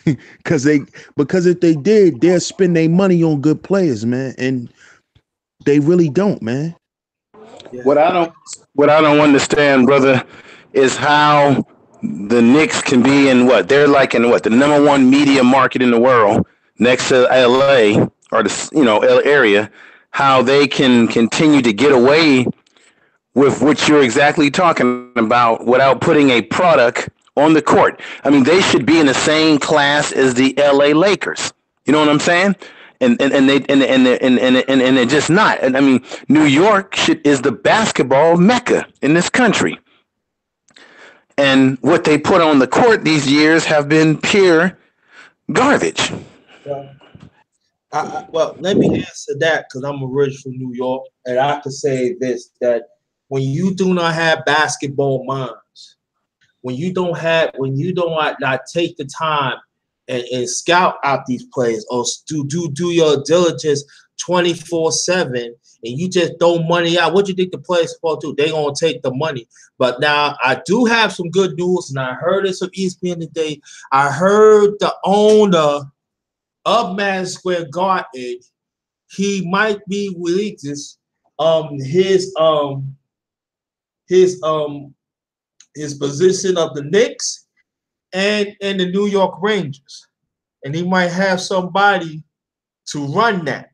B: Because if they did, they'll spend their money on good players, man. And they really don't, man.
A: Yeah.
C: What I don't understand, brother, is how the Knicks can be in what they're like in what the number one media market in the world next to L.A. or the area, how they can continue to get away with what you're exactly talking about without putting a product on the court. I mean, they should be in the same class as the LA Lakers. You know what I'm saying? And they're just not. And I mean, New York is the basketball mecca in this country. And what they put on the court these years have been pure garbage.
A: Well, well, let me answer that because I'm originally from New York, and I can say this: that when you do not have basketball minds, when you don't not take the time and scout out these players or do your diligence 24/7, and you just throw money out, what do you think the players supposed to do? They're gonna take the money. But now I do have some good news, and I heard this from ESPN today. I heard the owner of Madison Square Garden, he might be released his position of the Knicks and the New York Rangers, and he might have somebody to run that.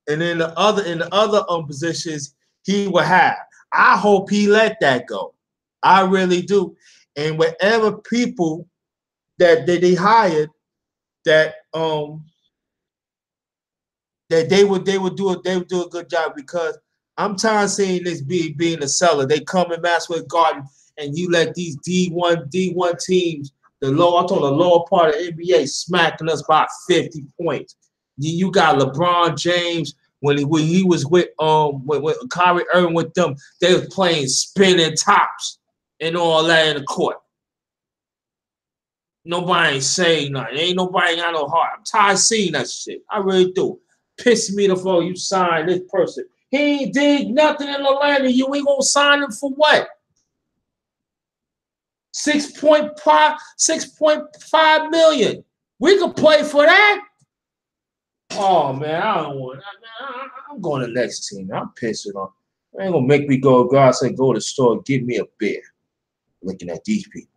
A: And in the other positions he will have. I hope he let that go. I really do. And whatever people that they hired that that they would do a good job, because I'm tired of seeing this being a seller. They come in Madison Square Garden and you let these D1 teams, I'm talking the lower part of the NBA, smacking us by 50 points. You got LeBron James when he was with when Kyrie Irving with them, they was playing spinning tops and all that in the court. Nobody ain't saying nothing. Ain't nobody got no heart. I'm tired of seeing that shit. I really do. Piss me the floor. You sign this person. He ain't did nothing in Atlanta. You ain't gonna sign him for what? 6.5 million. We could play for that. Oh man, I don't want. I'm going to the next team. I'm pissing off. They ain't gonna make me go outside, go to the store, and get me a beer. Looking at these people.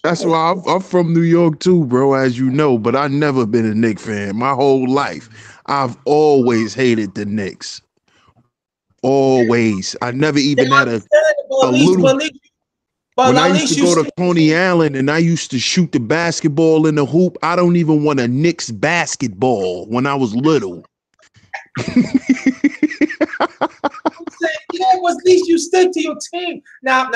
B: That's why I'm from New York too, bro, as you know, but I've never been a Knicks fan my whole life. I've always hated the Knicks. Always. I never even had a little. When I used to go to Coney Island and I used to shoot the basketball in the hoop, I don't even want a Knicks basketball when I was little.
A: Yeah, well, at least you stick to your team. Now I'm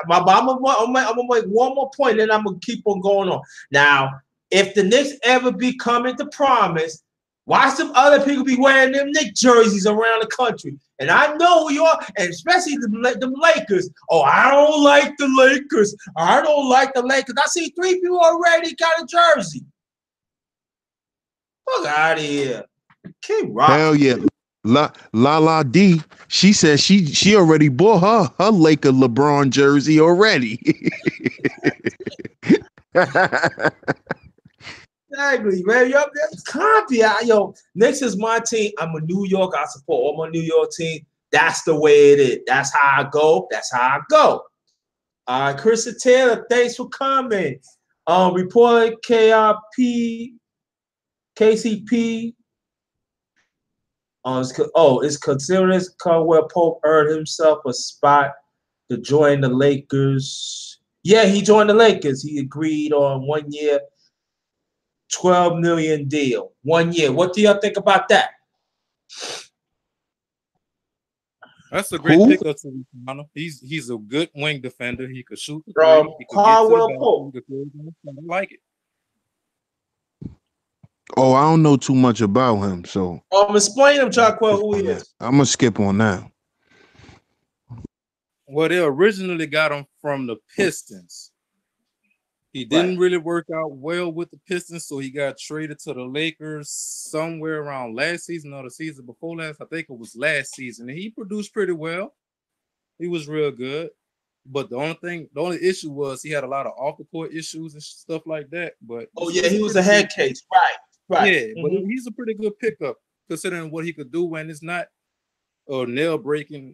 A: gonna make one more point, and I'm gonna keep on going on. Now, if the Knicks ever become into promise, why some other people be wearing them Knicks jerseys around the country? And I know you are, and especially the Lakers. Oh, I don't like the Lakers. I don't like the Lakers. I see 3 people already got a jersey. Fuck out of here. Keep rocking.
B: Hell yeah. La D, she said she already bought her Laker LeBron jersey already.
A: Exactly, man. Yo, that's copy. Yo, Knicks is my team. I'm a New York. I support all my New York team. That's the way it is. That's how I go. That's how I go. All right, Chris Taylor, thanks for coming. Report KCP. It's considered Caldwell Pope earned himself a spot to join the Lakers. Yeah, he joined the Lakers. He agreed on 1 year, $12 million deal. 1 year. What do y'all think about that?
D: That's a great pickup to Toronto. He's a good wing defender. He could shoot the three. He could
A: Caldwell Pope.
D: I like it.
B: Oh, I don't know too much about him, so
A: Explain him, Jacquel, who he is.
B: I'm gonna skip on that.
D: Well, they originally got him from the Pistons. He didn't really work out well with the Pistons, so he got traded to the Lakers somewhere around last season or the season before last. I think it was last season. And he produced pretty well. He was real good. But the only issue was he had a lot of off the court issues and stuff like that. But
A: Oh yeah, he was a head case, right.
D: Yeah, but he's a pretty good pickup considering what he could do when it's not a nail breaking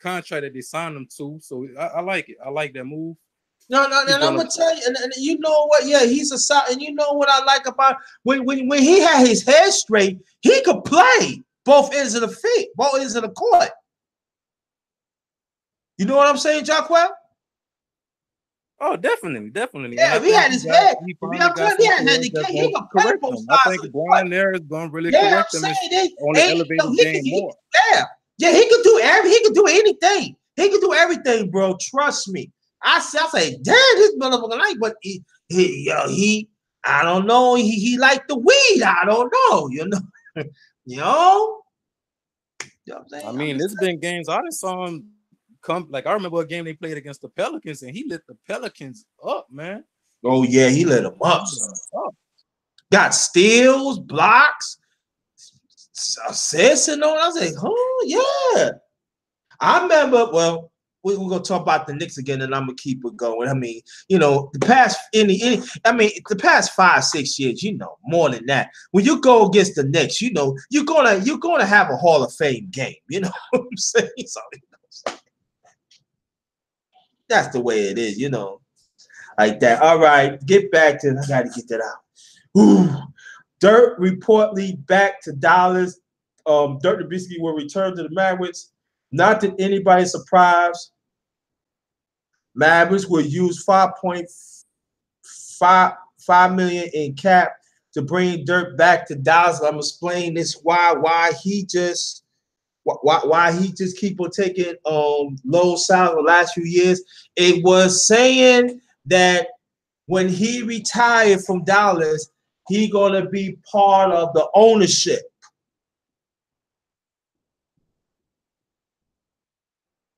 D: contract that they signed him to. So I like it. I like that move.
A: No, and I'm gonna tell you, and you know what? Yeah, he's a side, and you know what I like about when he had his head straight, he could play both ends of the feet, both ends of the court. You know what I'm saying, Jacquel?
D: Oh, definitely.
A: Yeah, we had his head. He could play both sides.
D: I think Brian there is gonna really correct him on the elevated game more.
A: Yeah, he could do anything. He could do everything, bro. Trust me. I say, damn, this motherfucker like, but he I don't know. He liked the weed. I don't know. You know, you know what I'm saying?
D: I mean, there's been games I just saw him come. Like I remember a game they played against the Pelicans, and he lit the Pelicans up, man.
A: Oh yeah, he lit them up. Got steals, blocks, assists, and all. I was like, oh yeah. I remember. Well, we're gonna talk about the Knicks again, and I'm gonna keep it going. I mean, you know, the past the past 5-6 years, you know, more than that. When you go against the Knicks, you know, you're gonna have a Hall of Fame game. You know what I'm saying? So, that's the way it is, you know, like that. All right, get back to. I gotta get that out. Ooh. Dirk reportedly back to Dallas. Dirk Nowitzki will return to the Mavericks. Not that anybody's surprised. Mavericks will use $5.5 million in cap to bring Dirk back to Dallas. I'm explaining this why he just keep on taking low salary the last few years. It was saying that when he retired from Dallas, he gonna be part of the ownership.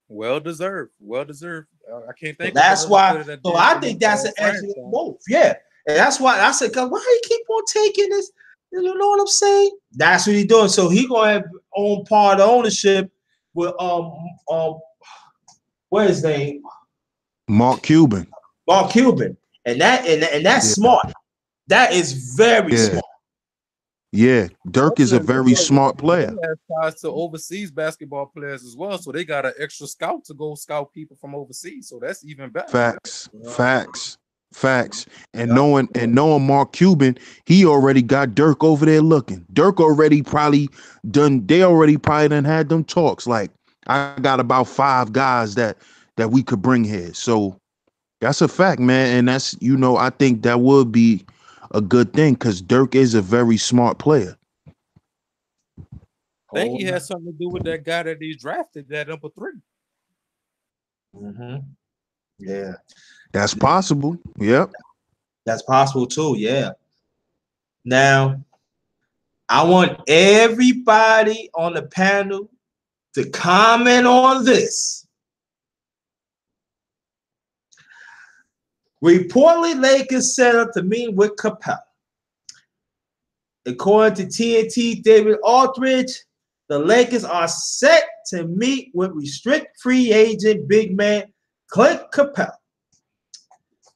D: Well deserved. I can't think.
A: That's why. So I think that's an excellent move. Yeah, and that's why I said, "God, why he keep on taking this?" You know what I'm saying? That's what he's doing. So he gonna have own part of ownership with what his name?
B: Mark Cuban.
A: Mark Cuban, and that's smart. That is very smart.
B: Yeah, Dirk is a very smart player.
D: He has ties to overseas basketball players as well, so they got an extra scout to go scout people from overseas. So that's even better.
B: Facts. And knowing Mark Cuban, he already got Dirk over there looking. Dirk already probably done. They already probably done had them talks. Like, I got about 5 guys that we could bring here. So that's a fact, man. And that's, you know, I think that would be a good thing because Dirk is a very smart player.
D: I think he has something to do with that guy that he drafted, that number 3.
A: Mm-hmm. Yeah.
B: That's possible. Yep.
A: That's possible too. Yeah. Now, I want everybody on the panel to comment on this. Reportedly, Lakers set up to meet with Capella. According to TNT, David Aldridge, the Lakers are set to meet with restricted free agent big man Clint Capella.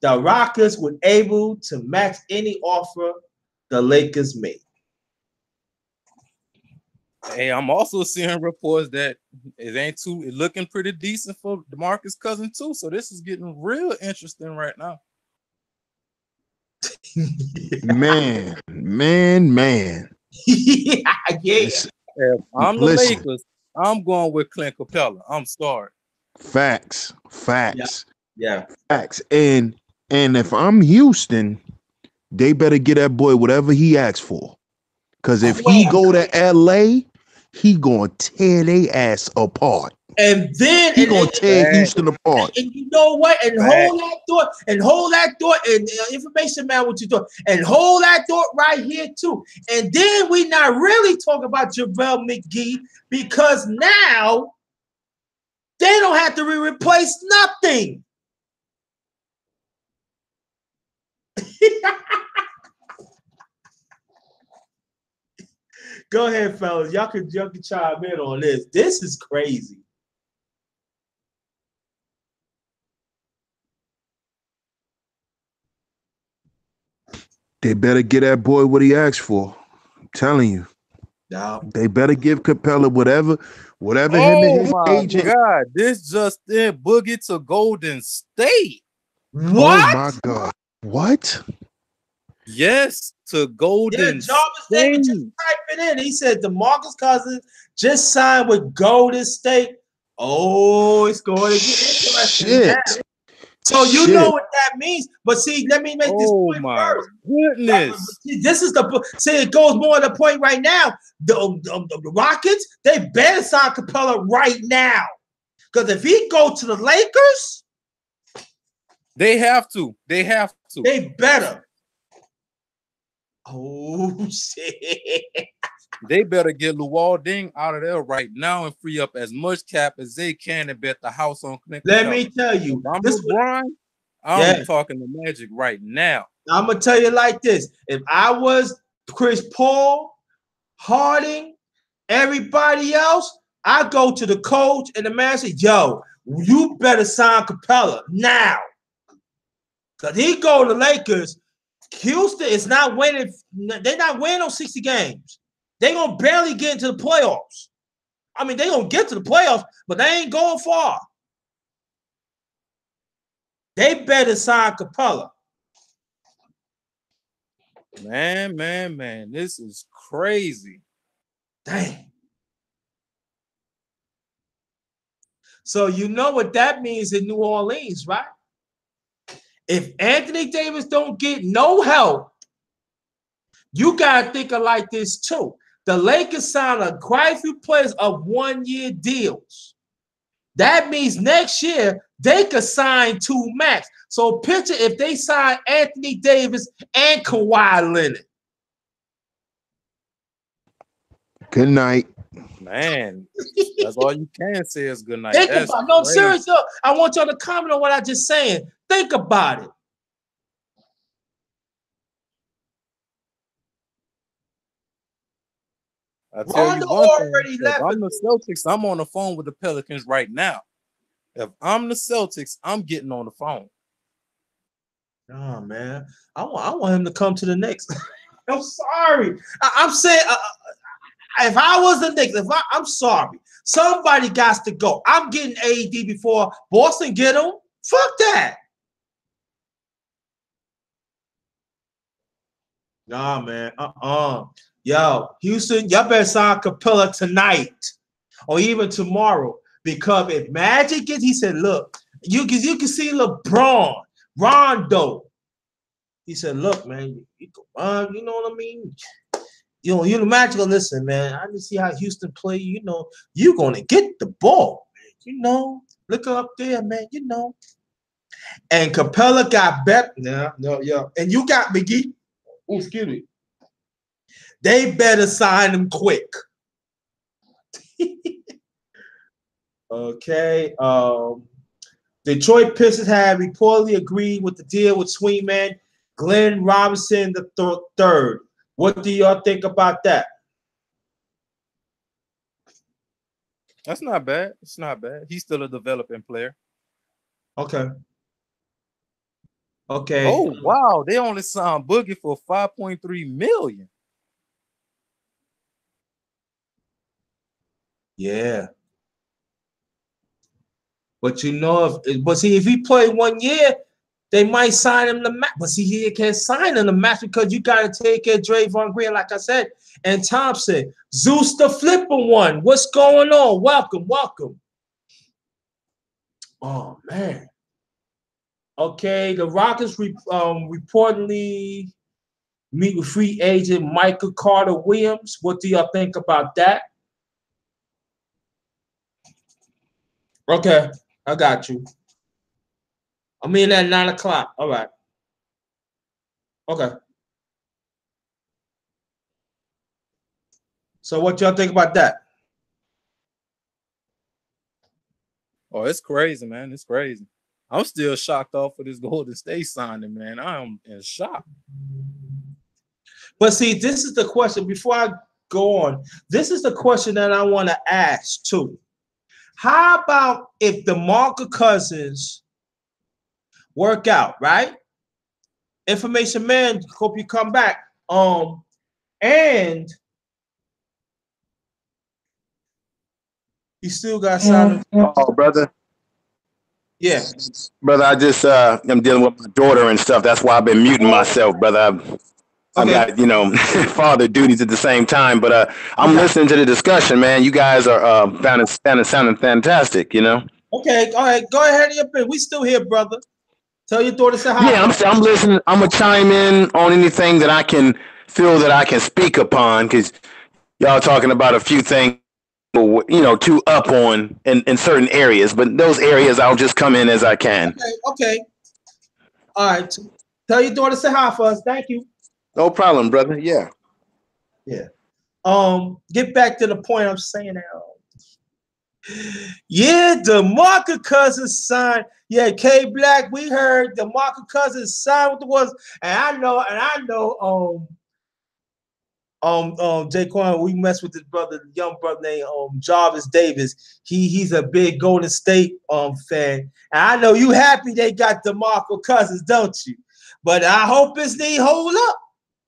A: The Rockets were able to match any offer the Lakers made.
D: Hey, I'm also seeing reports that it's looking pretty decent for DeMarcus Cousins too. So this is getting real interesting right now.
B: Man.
A: Yeah.
D: If I'm the Lakers, I'm going with Clint Capella. I'm sorry.
B: Facts.
A: Yeah.
B: Facts. And if I'm Houston, they better get that boy whatever he asks for. Because if he go to LA, he gonna tear their ass apart.
A: And then
B: he gonna tear Houston apart.
A: And you know what? And hold that thought. And information man, what you doing? And hold that thought right here too. And then we not really talking about JaVale McGee because now they don't have to replace nothing. Go ahead, fellas. Y'all can chime in on this. This is crazy.
B: They better get that boy what he asked for. I'm telling you.
A: No.
B: They better give Capella whatever him and
D: Oh
B: his
D: my
B: agent.
D: God. This just in Boogie to Golden State.
B: Oh
A: What?
B: my God. What?
D: Yes, to
A: Yeah,
D: Golden
A: Jarvis David just
D: State.
A: typed it in. He said DeMarcus Cousins just signed with Golden State. Oh, it's going to get interesting now.
B: Shit.
A: So you
B: Shit.
A: know what that means. But see, let me make this
D: Oh
A: point
D: my
A: first.
D: goodness.
A: See, this is the see. It goes more to the point right now. The Rockets, they better sign Capella right now, because if he go to the Lakers,
D: They have to. They have to.
A: they better. Oh shit!
D: They better get Luol Deng out of there right now and free up as much cap as they can and bet the house on Clint
A: Let
D: Capella.
A: me tell you,
D: If I'm
A: this
D: LeBron, I'm talking the Magic right now.
A: I'm gonna tell you like this: if I was Chris Paul, Harding, everybody else, I go to the coach and the man say, "Yo, you better sign Capella now." Because he go to the Lakers, Houston is not winning. They're not winning on 60 games. They're going to barely get into the playoffs. I mean, they're going to get to the playoffs, but they ain't going far. They better sign Capella.
D: Man. This is crazy.
A: Dang. So you know what that means in New Orleans, right? If Anthony Davis don't get no help, you got to think of like this too. The Lakers signed quite a few players of 1-year deals. That means next year they could sign 2 max. So picture if they sign Anthony Davis and Kawhi Leonard.
B: Good night.
D: Man, that's all you can say is good night.
A: Think
D: That's
A: about it. No,
D: crazy.
A: seriously, I want y'all to comment on what I just saying. Think about it.
D: I tell
A: Rondo
D: you one thing.
A: already
D: If
A: left.
D: I'm the Celtics, I'm on the phone with the Pelicans right now. If I'm the Celtics, I'm getting on the phone.
A: Oh man, I want him to come to the Knicks. I'm sorry. I'm saying if I was the Knicks, I'm sorry. Somebody got to go. I'm getting AD before Boston get him. Fuck that. Nah, man. Yo, Houston, y'all better sign Capella tonight or even tomorrow. Because if Magic gets, he said, look, you can see LeBron, Rondo. He said, look, man, you know what I mean? You're the Magic. Listen, man, I didn't see how Houston play. You know, you're going to get the ball, man. You know, look up there, man. You know. And Capella got better. No. And you got McGee. Oh, excuse me. They better sign him quick. Okay. Detroit Pistons have reportedly agreed with the deal with Swingman Glenn Robinson the third. What do y'all think about that?
D: That's not bad. It's not bad. He's still a developing player.
A: Okay.
D: Oh, wow. They only signed Boogie for $5.3 million.
A: Yeah. But you know, if he played 1 year, they might sign him to match. But see, he can't sign him to match because you got to take care of Draymond Green, like I said, and Thompson. Zeus the Flipper one. What's going on? Welcome. Oh man. Okay, the Rockets reportedly meet with free agent Michael Carter Williams. What do y'all think about that? Okay, I got you. I'm in at 9 o'clock. All right. Okay. So what y'all think about that?
D: Oh, it's crazy, man. It's crazy. I'm still shocked off of this Golden State signing, man. I am in shock.
A: But see, this is the question. Before I go on, this is the question that I want to ask too. How about if DeMarcus Cousins work out, right? Information man, hope you come back. And he still got signed.
C: Oh, brother.
A: Yeah.
C: Brother, I just I'm dealing with my daughter and stuff. That's why I've been muting myself, brother. I've
A: Okay.
C: got, father duties at the same time, but I'm
A: Okay.
C: listening to the discussion, man. You guys are sounding fantastic,
A: Okay, all right, go ahead and jump in. We still here, brother. Tell your daughter to say hi.
C: Yeah, I'm listening. I'm gonna chime in on anything that I can feel that I can speak upon, because y'all talking about a few things, to up on in certain areas, but those areas I'll just come in as I can.
A: Okay. All right. Tell your daughter to say hi for us. Thank you.
C: No problem, brother. Yeah.
A: Yeah. Get back to the point I'm saying now. Yeah, DeMarcus Cousins signed. Yeah, K Black, we heard DeMarcus Cousins signed with the was, and I know, Jaquan, we mess with this brother, young brother named Jarvis Davis. He's a big Golden State fan. And I know you happy they got DeMarcus Cousins, don't you? But I hope his knee hold up.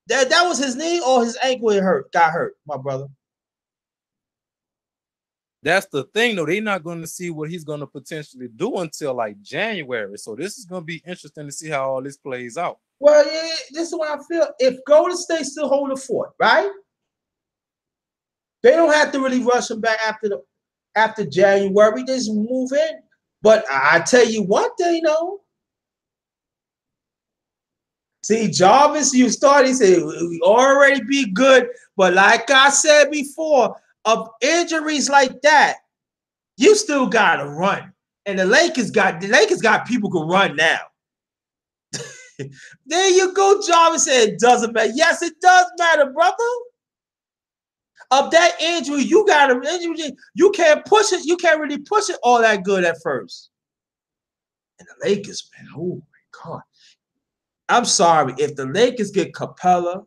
A: That was his knee or his ankle got hurt, my brother.
D: That's the thing, though. They're not going to see what he's going to potentially do until like January. So this is going to be interesting to see how all this plays out.
A: Well, yeah, this is what I feel. If Golden State still hold the fort, right? They don't have to really rush him back after January. They just move in. But I tell you one thing, See, Jarvis, he said, we already be good. But like I said before, of injuries like that, you still gotta run. And the Lakers got people who can run now. There you go, Jarvis said it doesn't matter. Yes, it does matter, brother. Of that injury, you can't push it. You can't really push it all that good at first. And the Lakers, man, oh my God. I'm sorry. If the Lakers get Capella,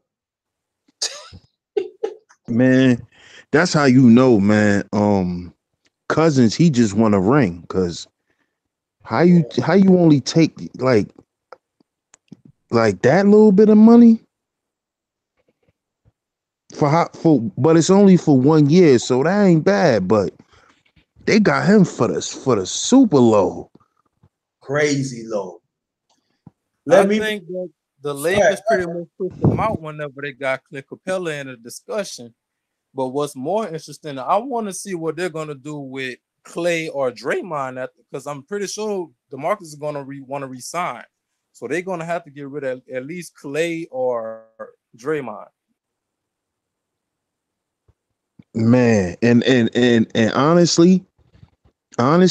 B: man, that's how you know, man. Cousins, he just want a ring, because how you only take like that little bit of money but it's only for 1 year, so that ain't bad. But they got him for the super low,
A: crazy low.
D: I think that the Lakers pretty much pushed them out whenever they got Clint Capella in a discussion. But what's more interesting, I want to see what they're going to do with Clay or Draymond, because I'm pretty sure DeMarcus is going to want to resign. So they're going to have to get rid of at least Clay or Draymond.
B: man. And honestly, I'm gonna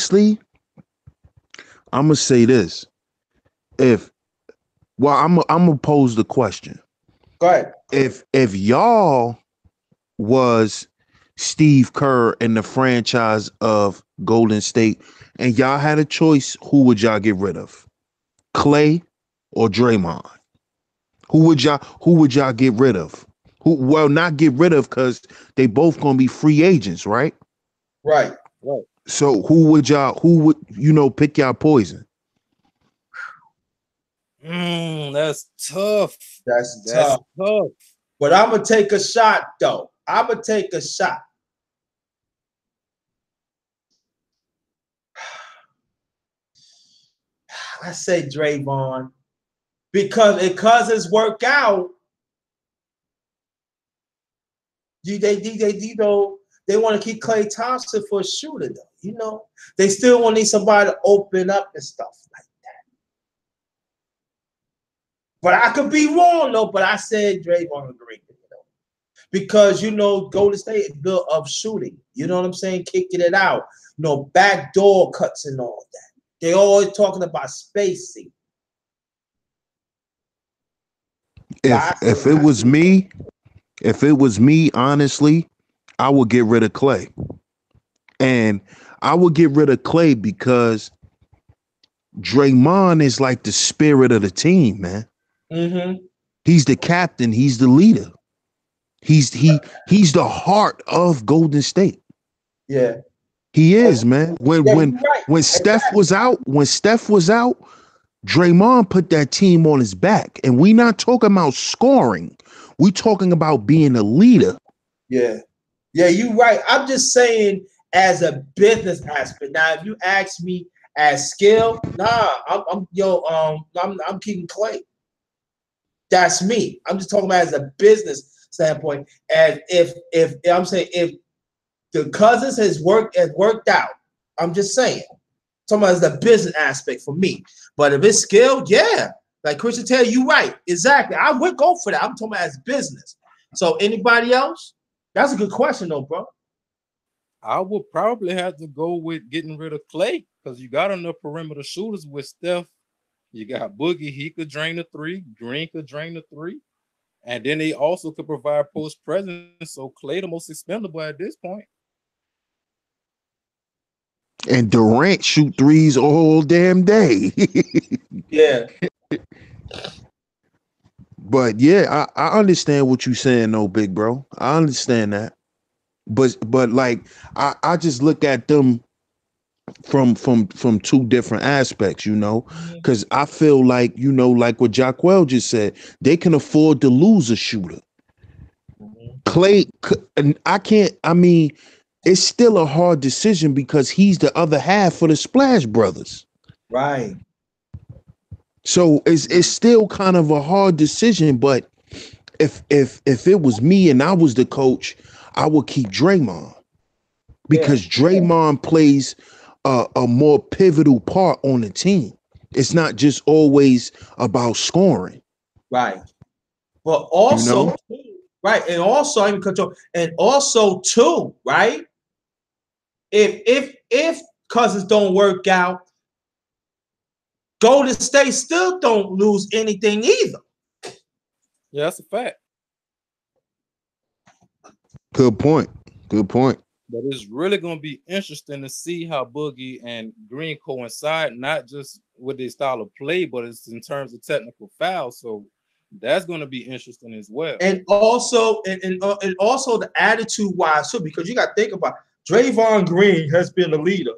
B: say this. I'm gonna pose the question.
A: Go ahead.
B: If y'all was Steve Kerr and the franchise of Golden State, and y'all had a choice, who would y'all get rid of? Clay or Draymond? Who would y'all get rid of? Not get rid of, because they both gonna be free agents, right?
A: Right.
B: So who would pick y'all poison?
D: That's tough.
A: That's tough. But I'm gonna take a shot, though. I say Draymond, because if Cousins work out, they want to keep Klay Thompson for a shooter, though. They still want to need somebody to open up and stuff like that. But I could be wrong, though. But I said Draymond Green, because Golden State is built of shooting. You know what I'm saying? Kicking it out, backdoor cuts and all that. They always talking about spacing.
B: If it was me, honestly, I would get rid of Clay. And I would get rid of Clay because Draymond is like the spirit of the team, man.
A: Mm-hmm.
B: He's the captain. He's the leader. He's the heart of Golden State.
A: Yeah.
B: He is, man. When
A: Yeah,
B: when
A: you're right.
B: when Steph was out, Draymond put that team on his back. And we not talking about scoring. We talking about being a leader.
A: Yeah. Yeah, you're right. I'm just saying as a business aspect. Now, if you ask me as skill, nah, I'm keeping Clay. That's me. I'm just talking about as a business standpoint. And if I'm saying if the Cousins has worked out, I'm just saying. Talking about as the business aspect for me. But if it's skill, yeah. Like Christian tell you right. Exactly. I would go for that. I'm talking about as business. So anybody else? That's a good question though, bro.
D: I would probably have to go with getting rid of Clay because you got enough perimeter shooters with Steph. You got Boogie, he could drain the three. Green could drain the three. And then they also could provide post presence. So Clay the most expendable at this point.
B: And Durant shoot threes all damn day.
A: Yeah.
B: But yeah, I understand what you're saying, though, big bro. I understand that. But like I just look at them from two different aspects, you know, because I feel like, you know, like what Jacquel just said, they can afford to lose a shooter. Clay, and I mean, it's still a hard decision because he's the other half for the Splash Brothers.
A: Right.
B: So it's still kind of a hard decision, but if it was me and I was the coach, I would keep Draymond because Draymond plays a more pivotal part on the team. It's not just always about scoring.
A: Right. But also,
B: You know?
A: right, and also even control, and also too, right? If Cousins don't work out, Golden State still don't lose anything either.
D: Yeah, that's a fact.
B: Good point. Good point.
D: But it's really going to be interesting to see how Boogie and Green coincide, not just with their style of play, but it's in terms of technical fouls. So that's going to be interesting as well.
A: And also, and also the attitude wise too, because you got to think about Draymond Green has been a leader.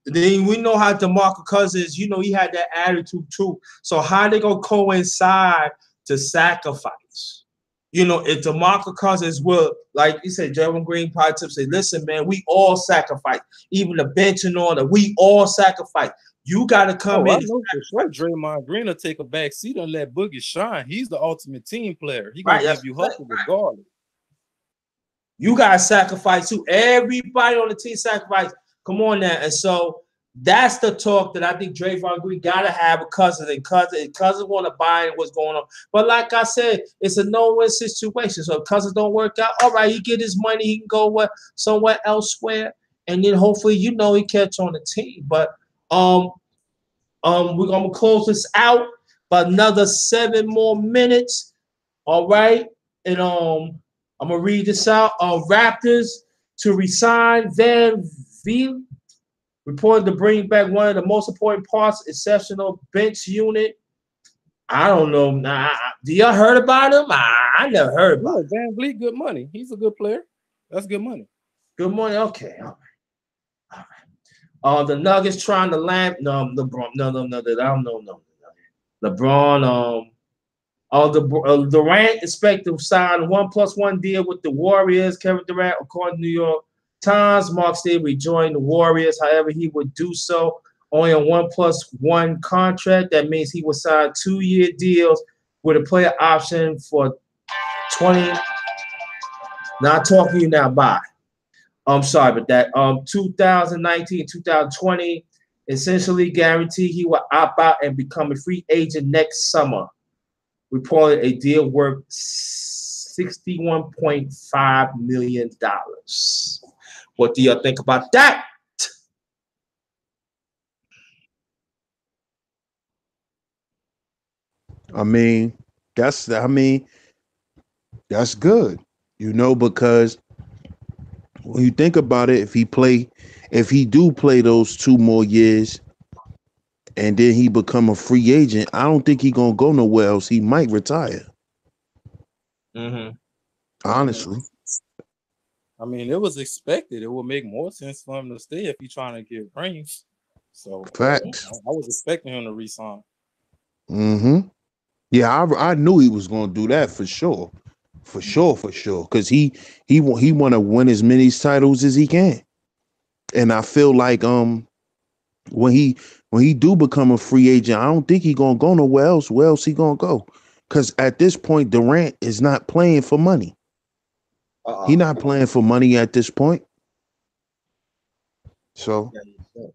A: Then we know how DeMarcus Cousins, you know, he had that attitude too. So how they gonna coincide to sacrifice? You know, if DeMarcus Cousins will, like you said, Draymond Green probably say, listen, man, we all sacrifice. Even the bench and all that, we all sacrifice. You got to come in.
D: I know for sure Draymond Green will take a back seat and let Boogie shine. He's the ultimate team player. He's going to give you hustle regardless.
A: You got to sacrifice too. Everybody on the team sacrifice. Come on now. And so that's the talk that I think Draymond Green got to have with Cousins. And Cousins want to buy in what's going on. But like I said, it's a no-win situation. So if Cousins don't work out, all right, he get his money. He can go somewhere elsewhere. And then hopefully, you know, he catch on the team. But we're gonna close this out by another 7 more minutes. All right, and I'm gonna read this out. Raptors to resign Van Vliet, reported to bring back one of the most important parts, exceptional bench unit. I don't know. Do y'all heard about him? I never heard about him.
D: Van Vliet, good money. He's a good player. That's good money.
A: Good money. Okay. All right. The Nuggets trying to land LeBron. No. I don't know. No. LeBron. Durant expected to sign a 1+1 deal with the Warriors. Kevin Durant, according to New York Times, Mark Steve rejoined the Warriors. However, he would do so only a 1+1 contract. That means he would sign 2-year deals with a player option for 20. Not talking to you now. Bye. I'm sorry, but that 2019, 2020, essentially guaranteed he will opt out and become a free agent next summer. Reported a deal worth $61.5 million. What do you think about that?
B: I mean, that's good, you know, because when you think about it, if he do play those 2 more years and then he become a free agent, I don't think he gonna go nowhere else. He might retire.
A: Mm-hmm.
B: Honestly,
D: I mean, it was expected. It would make more sense for him to stay if he's trying to get rings. So
B: facts.
D: I was expecting him to resign.
B: Mm-hmm. Yeah, I knew he was gonna do that for sure, for sure, for sure. Cause he want to win as many titles as he can, and I feel like when he do become a free agent, I don't think he gonna go nowhere else. Where else he gonna go? Cause at this point, Durant is not playing for money. He not playing for money at this point. So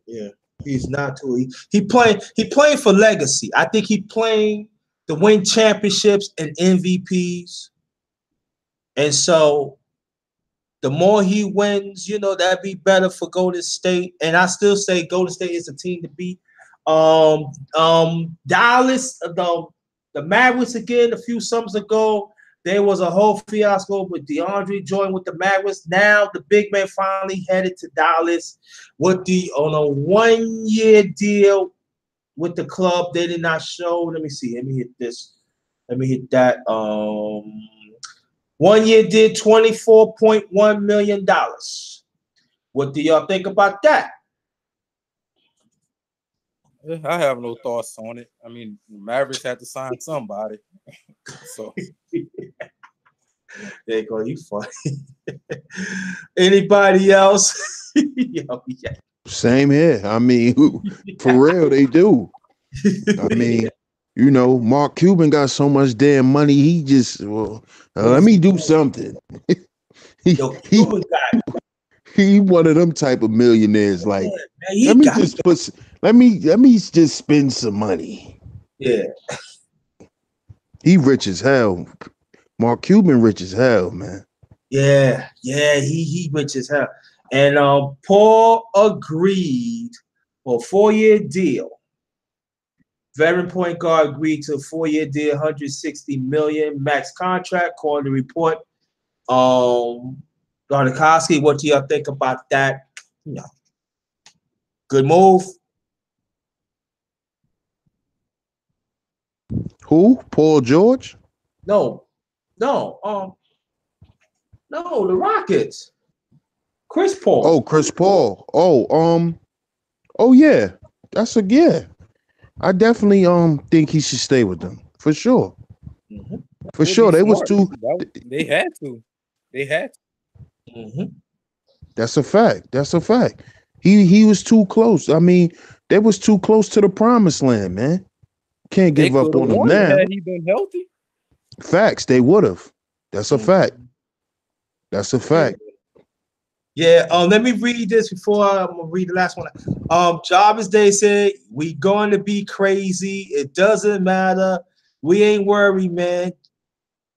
A: Yeah, he's not too. He playing for legacy. I think he playing to win championships and MVPs, and so the more he wins, that'd be better for Golden State. And I still say Golden State is a team to beat. Dallas, the Mavericks again. A few summers ago, there was a whole fiasco with DeAndre Jordan with the Mavericks. Now the big man finally headed to Dallas with on a 1-year deal with the club. They did not show. Let me see. Let me hit this. Let me hit that. 1 year did $24.1 million. What do y'all think about that?
D: I have no thoughts on it. I mean, Mavericks had to sign somebody. So
A: There you go. You funny. Anybody else? Yo, yeah.
B: same here. I mean, for real, they do. I mean, Mark Cuban got so much damn money. He just let me do something. he
A: Yo,
B: he
A: Cuban guy.
B: he one of them type of millionaires. Like,
A: Yeah, man,
B: let me just spend some money.
A: Yeah.
B: He rich as hell. Mark Cuban rich as hell, man.
A: Yeah, he rich as hell. And Paul agreed for a 4-year deal. Veteran point guard agreed to a 4-year deal, $160 million max contract. According to the report, Garnikowski, what do y'all think about that? Good move.
B: Who? Paul George?
A: No, the Rockets. Chris Paul.
B: Oh, Chris Paul. Oh yeah. Yeah. I definitely think he should stay with them. For sure.
A: Mm-hmm.
B: For sure. They was too
D: They had to. They had to.
A: Mm-hmm.
B: That's a fact. That's a fact. He was too close. I mean, they was too close to the promised land, man. Can't
D: They
B: give
D: could
B: up
D: have
B: on them
D: won
B: now.
D: had he been healthy.
B: Facts, they would have. That's a fact. That's a fact.
A: Yeah, let me read this before I'm gonna read the last one. Jarvis Day said, "We going to be crazy. It doesn't matter. We ain't worried, man."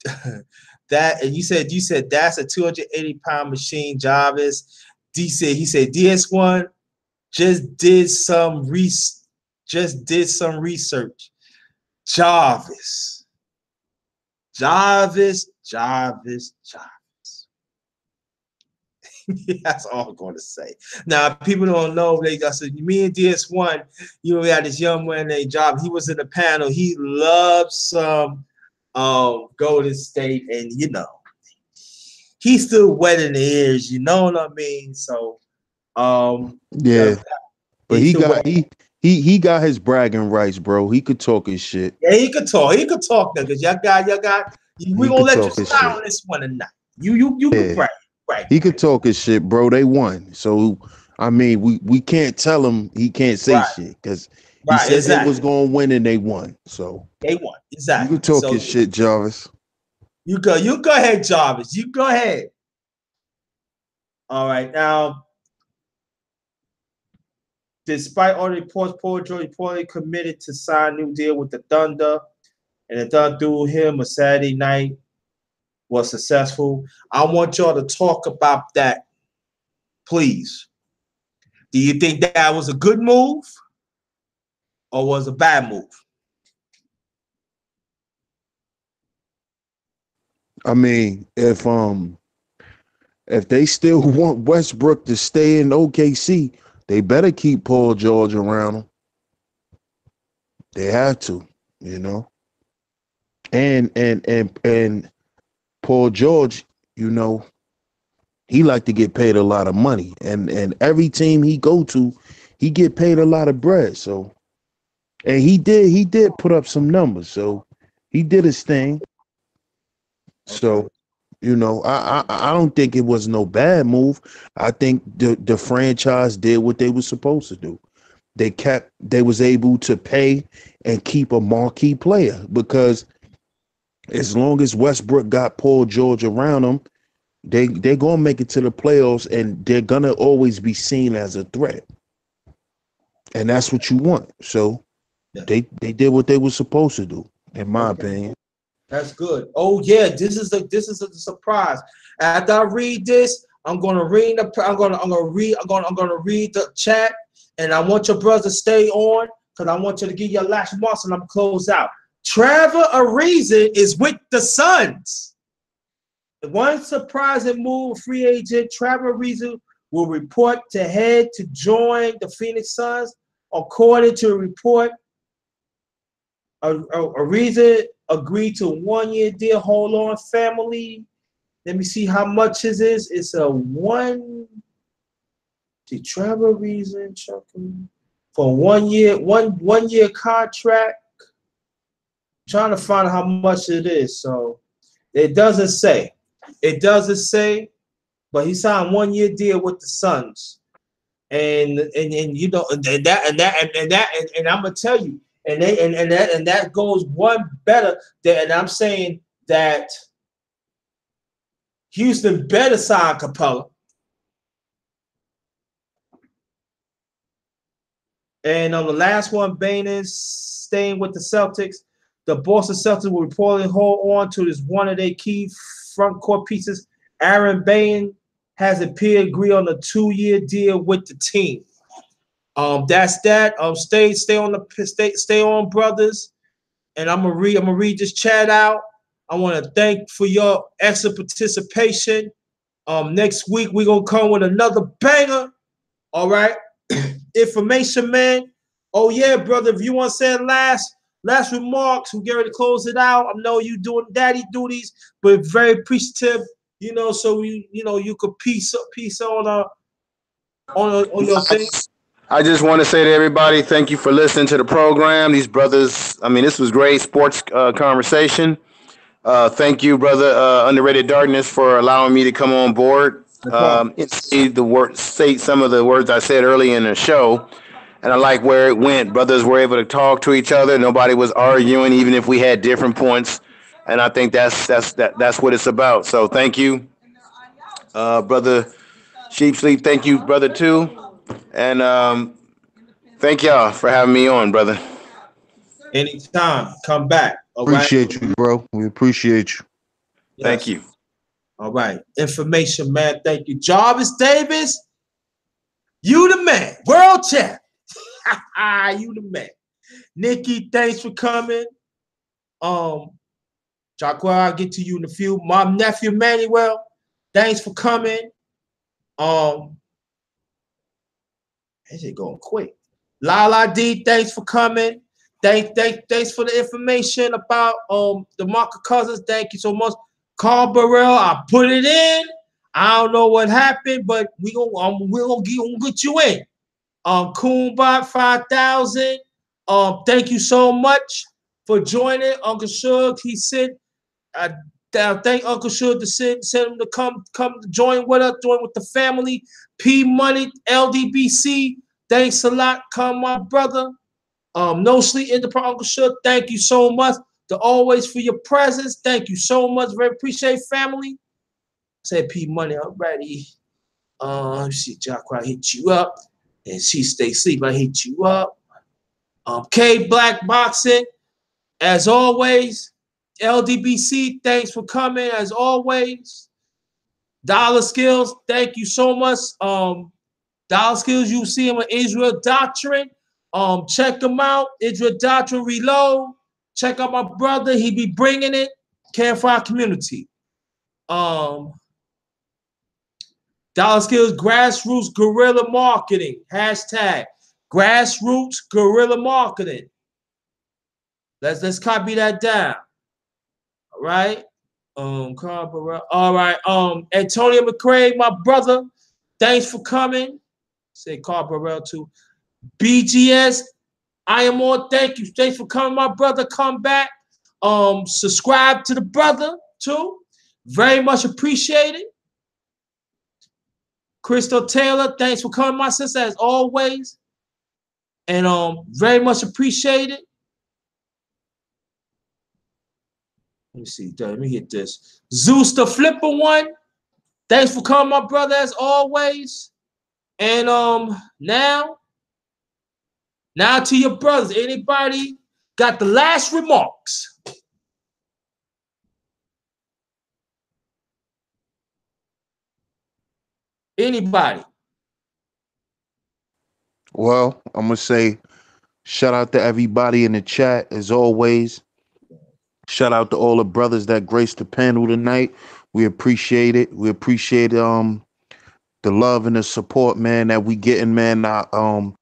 A: And you said that's a 280-pound machine, Jarvis. He said DS1 just did some research. Jarvis. That's all I'm going to say. Now, people don't know. I said, me and DS1, we had this young man named Job. He was in the panel. He loves some Golden State, and he's still wet in the ears. You know what I mean? So,
B: yeah. But he got his bragging rights, bro. He could talk his shit.
A: Yeah, he could talk. He could talk, niggas. Y'all got. We gonna let you start on this one tonight. You can brag. Right.
B: He could talk his shit, bro. They won. So I mean, we can't tell him he can't say shit because he said they was gonna win and they won. So
A: they won. Exactly.
B: You can talk his shit, Jarvis.
A: You go ahead, Jarvis. You go ahead. All right. Now, despite all the reports, Paul George reportedly committed to sign a new deal with the Thunder, and the Thunder threw him a Saturday night was successful. I want y'all to talk about that, please. Do you think that was a good move or was a bad move?
B: I mean, if they still want Westbrook to stay in OKC, they better keep Paul George around him. They have to, you know. And Paul George, you know, he like to get paid a lot of money, and every team he go to, he get paid a lot of bread. So, and he did put up some numbers. So he did his thing. So, you know, I don't think it was no bad move. I think the franchise did what they were supposed to do. They was able to pay and keep a marquee player, because as long as Westbrook got Paul George around him, they're gonna make it to the playoffs, and they're gonna always be seen as a threat. And that's what you want. So
A: Yeah.
B: they did what they were supposed to do, in my opinion.
A: That's good. Oh yeah, this is a surprise. After I read this, I'm gonna read the chat, and I want your brother to stay on, because I want you to give your last remarks and I'm close out. Trevor Ariza is with the Suns. One surprising move, free agent Trevor Ariza will report to head to join the Phoenix Suns, according to a report. Ariza agreed to a 1-year deal. Hold on, family. Let me see how much it is. It's a one. See, Trevor Ariza for 1 year, one year contract. I'm trying to find how much it is. So it doesn't say. It doesn't say, but he signed a 1 year deal with the Suns. And you know, and I'm gonna tell you, and that goes one better than, and I'm saying that Houston better sign Capella. And on the last one, Bain is staying with the Celtics. The Boston Celtics will reportedly hold on to this one of their key front court pieces. Aaron Bain has appeared agree on a 2-year deal with the team. That's that. Stay on, brothers. And I'm gonna read this chat out. I want to thank for your excellent participation. Next week we're gonna come with another banger. All right. Information man. Oh yeah, brother. If you want to say last remarks, we'll get ready to close it out. I know you doing daddy duties, but very appreciative. You know, so you could piece on your thing.
C: I just want to say to everybody, thank you for listening to the program. These brothers, I mean, this was great sports conversation. Thank you, brother Underrated Darkness, for allowing me to come on board.
A: No problem.
C: Say some of the words I said early in the show, and I like where it went. Brothers were able to talk to each other. Nobody was arguing, even if we had different points. And I think that's what it's about. So thank you, brother Sheep Sleep. Thank you, brother too, and thank y'all for having me on, brother.
A: Anytime, come back. All right.
B: Appreciate you, bro. We appreciate you.
A: Yes.
C: Thank you.
A: All right. Information, man. Thank you. Jarvis Davis, you the man. World champ. You the man. Nikki, thanks for coming. Jacques, I'll get to you in a few. My nephew Manuel, thanks for coming. Is it going quick? Lala D, thanks for coming. Thanks for the information about the Marcus Cousins. Thank you so much. Carl Burrell, I put it in. I don't know what happened, but we're gonna get you in. Coonbot 5000. Thank you so much for joining. Uncle Shug, he said, thank Uncle Shug to send him to come join with us, join with the family. P Money, LDBC. Thanks a lot, come my brother. No Sleep Enterprise, Uncle Shug. Thank you so much always for your presence. Thank you so much. Very appreciate family. Say P Money already. See, Jacques, I hit you up. And she stay sleep. I hit you up. K Black Boxing, as always. LDBC, thanks for coming, as always. Dollar Skills, thank you so much. Dollar Skills, you see him on Israel Doctrine. Check him out. Israel Doctrine Reload. Check out my brother. He be bringing it. Care for our community. Dollar Skills Grassroots Guerrilla Marketing. Hashtag Grassroots Guerrilla Marketing. Let's copy that down. All right. Carl Burrell. All right. Antonio McCrae, my brother. Thanks for coming. Say Carl Burrell too. BGS. I am on. Thank you. Thanks for coming, my brother. Come back. Subscribe to the brother too. Very much appreciated. Crystal Taylor, thanks for coming, my sister, as always. And very much appreciated. Let me see. Let me hit this. Zeus the Flipper one. Thanks for coming, my brother, as always. And now to your brothers. Anybody got the last remarks? Anybody?
B: Well, I'm gonna say shout out to everybody in the chat as always. Shout out to all the brothers that graced the panel tonight. We appreciate it. We appreciate the love and the support, man, that we getting, man. Our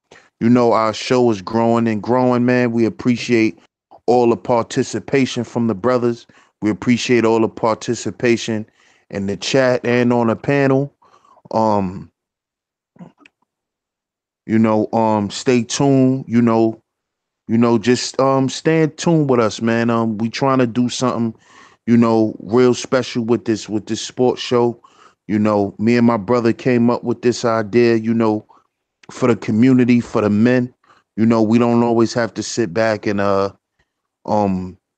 B: show is growing and growing, man. We appreciate all the participation from the brothers. We appreciate all the participation in the chat and on the panel. Stay tuned, just stay in tune with us, man. We trying to do something, real special with this sports show. Me and my brother came up with this idea, for the community, for the men. We don't always have to sit back and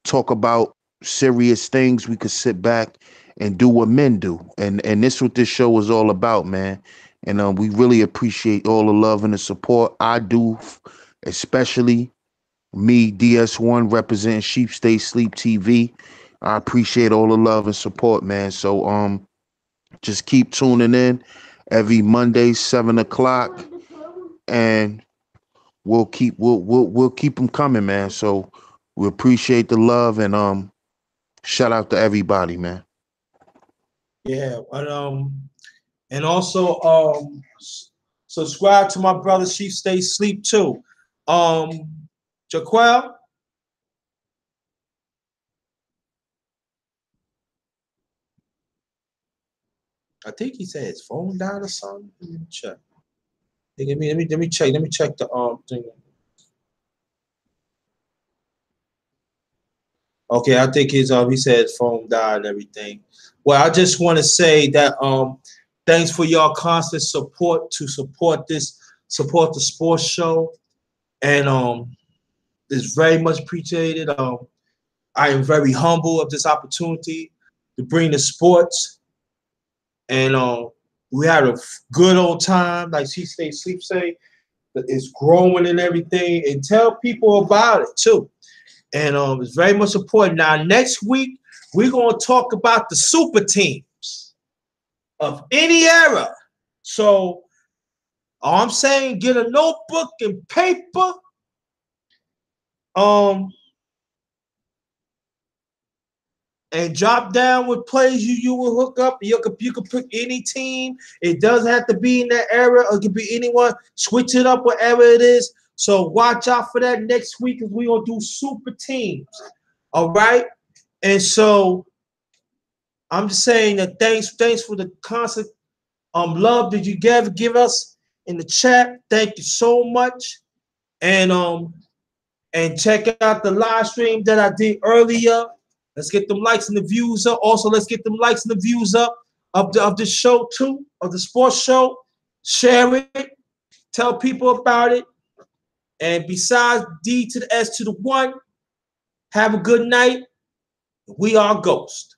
B: talk about serious things. We could sit back and do what men do. And this is what this show is all about, man. And we really appreciate all the love and the support. I do, especially me, DS1, representing Sheep Stay Sleep TV. I appreciate all the love and support, man. So just keep tuning in every Monday, 7 o'clock, and we'll keep them coming, man. So we appreciate the love and shout out to everybody, man.
A: Yeah, and also subscribe to my brother Chief Stay Sleep too. Jaquel. I think he said his phone died or something. Let me check. Let me check. Let me check the thing. Okay, I think his he said his phone died and everything. Well, I just want to say that thanks for y'all constant support to support the sports show, and it's very much appreciated. I am very humble of this opportunity to bring the sports, and we had a good old time. Like she say, Sleep say, that it's growing and everything, and tell people about it too. And it's very much important. Now, next week, we're going to talk about the super teams of any era. So, all I'm saying, get a notebook and paper. And drop down what plays you will hook up. You could pick any team. It doesn't have to be in that era, or it could be anyone. Switch it up, whatever it is. So watch out for that next week, because we're gonna do super teams. All right. And so I'm just saying that thanks for the constant love that you give us in the chat. Thank you so much. And check out the live stream that I did earlier. Let's get them likes and the views up. Also, let's get them likes and the views up of the show too, of the sports show. Share it. Tell people about it. And besides D to the S to the 1, have a good night. We are Ghost.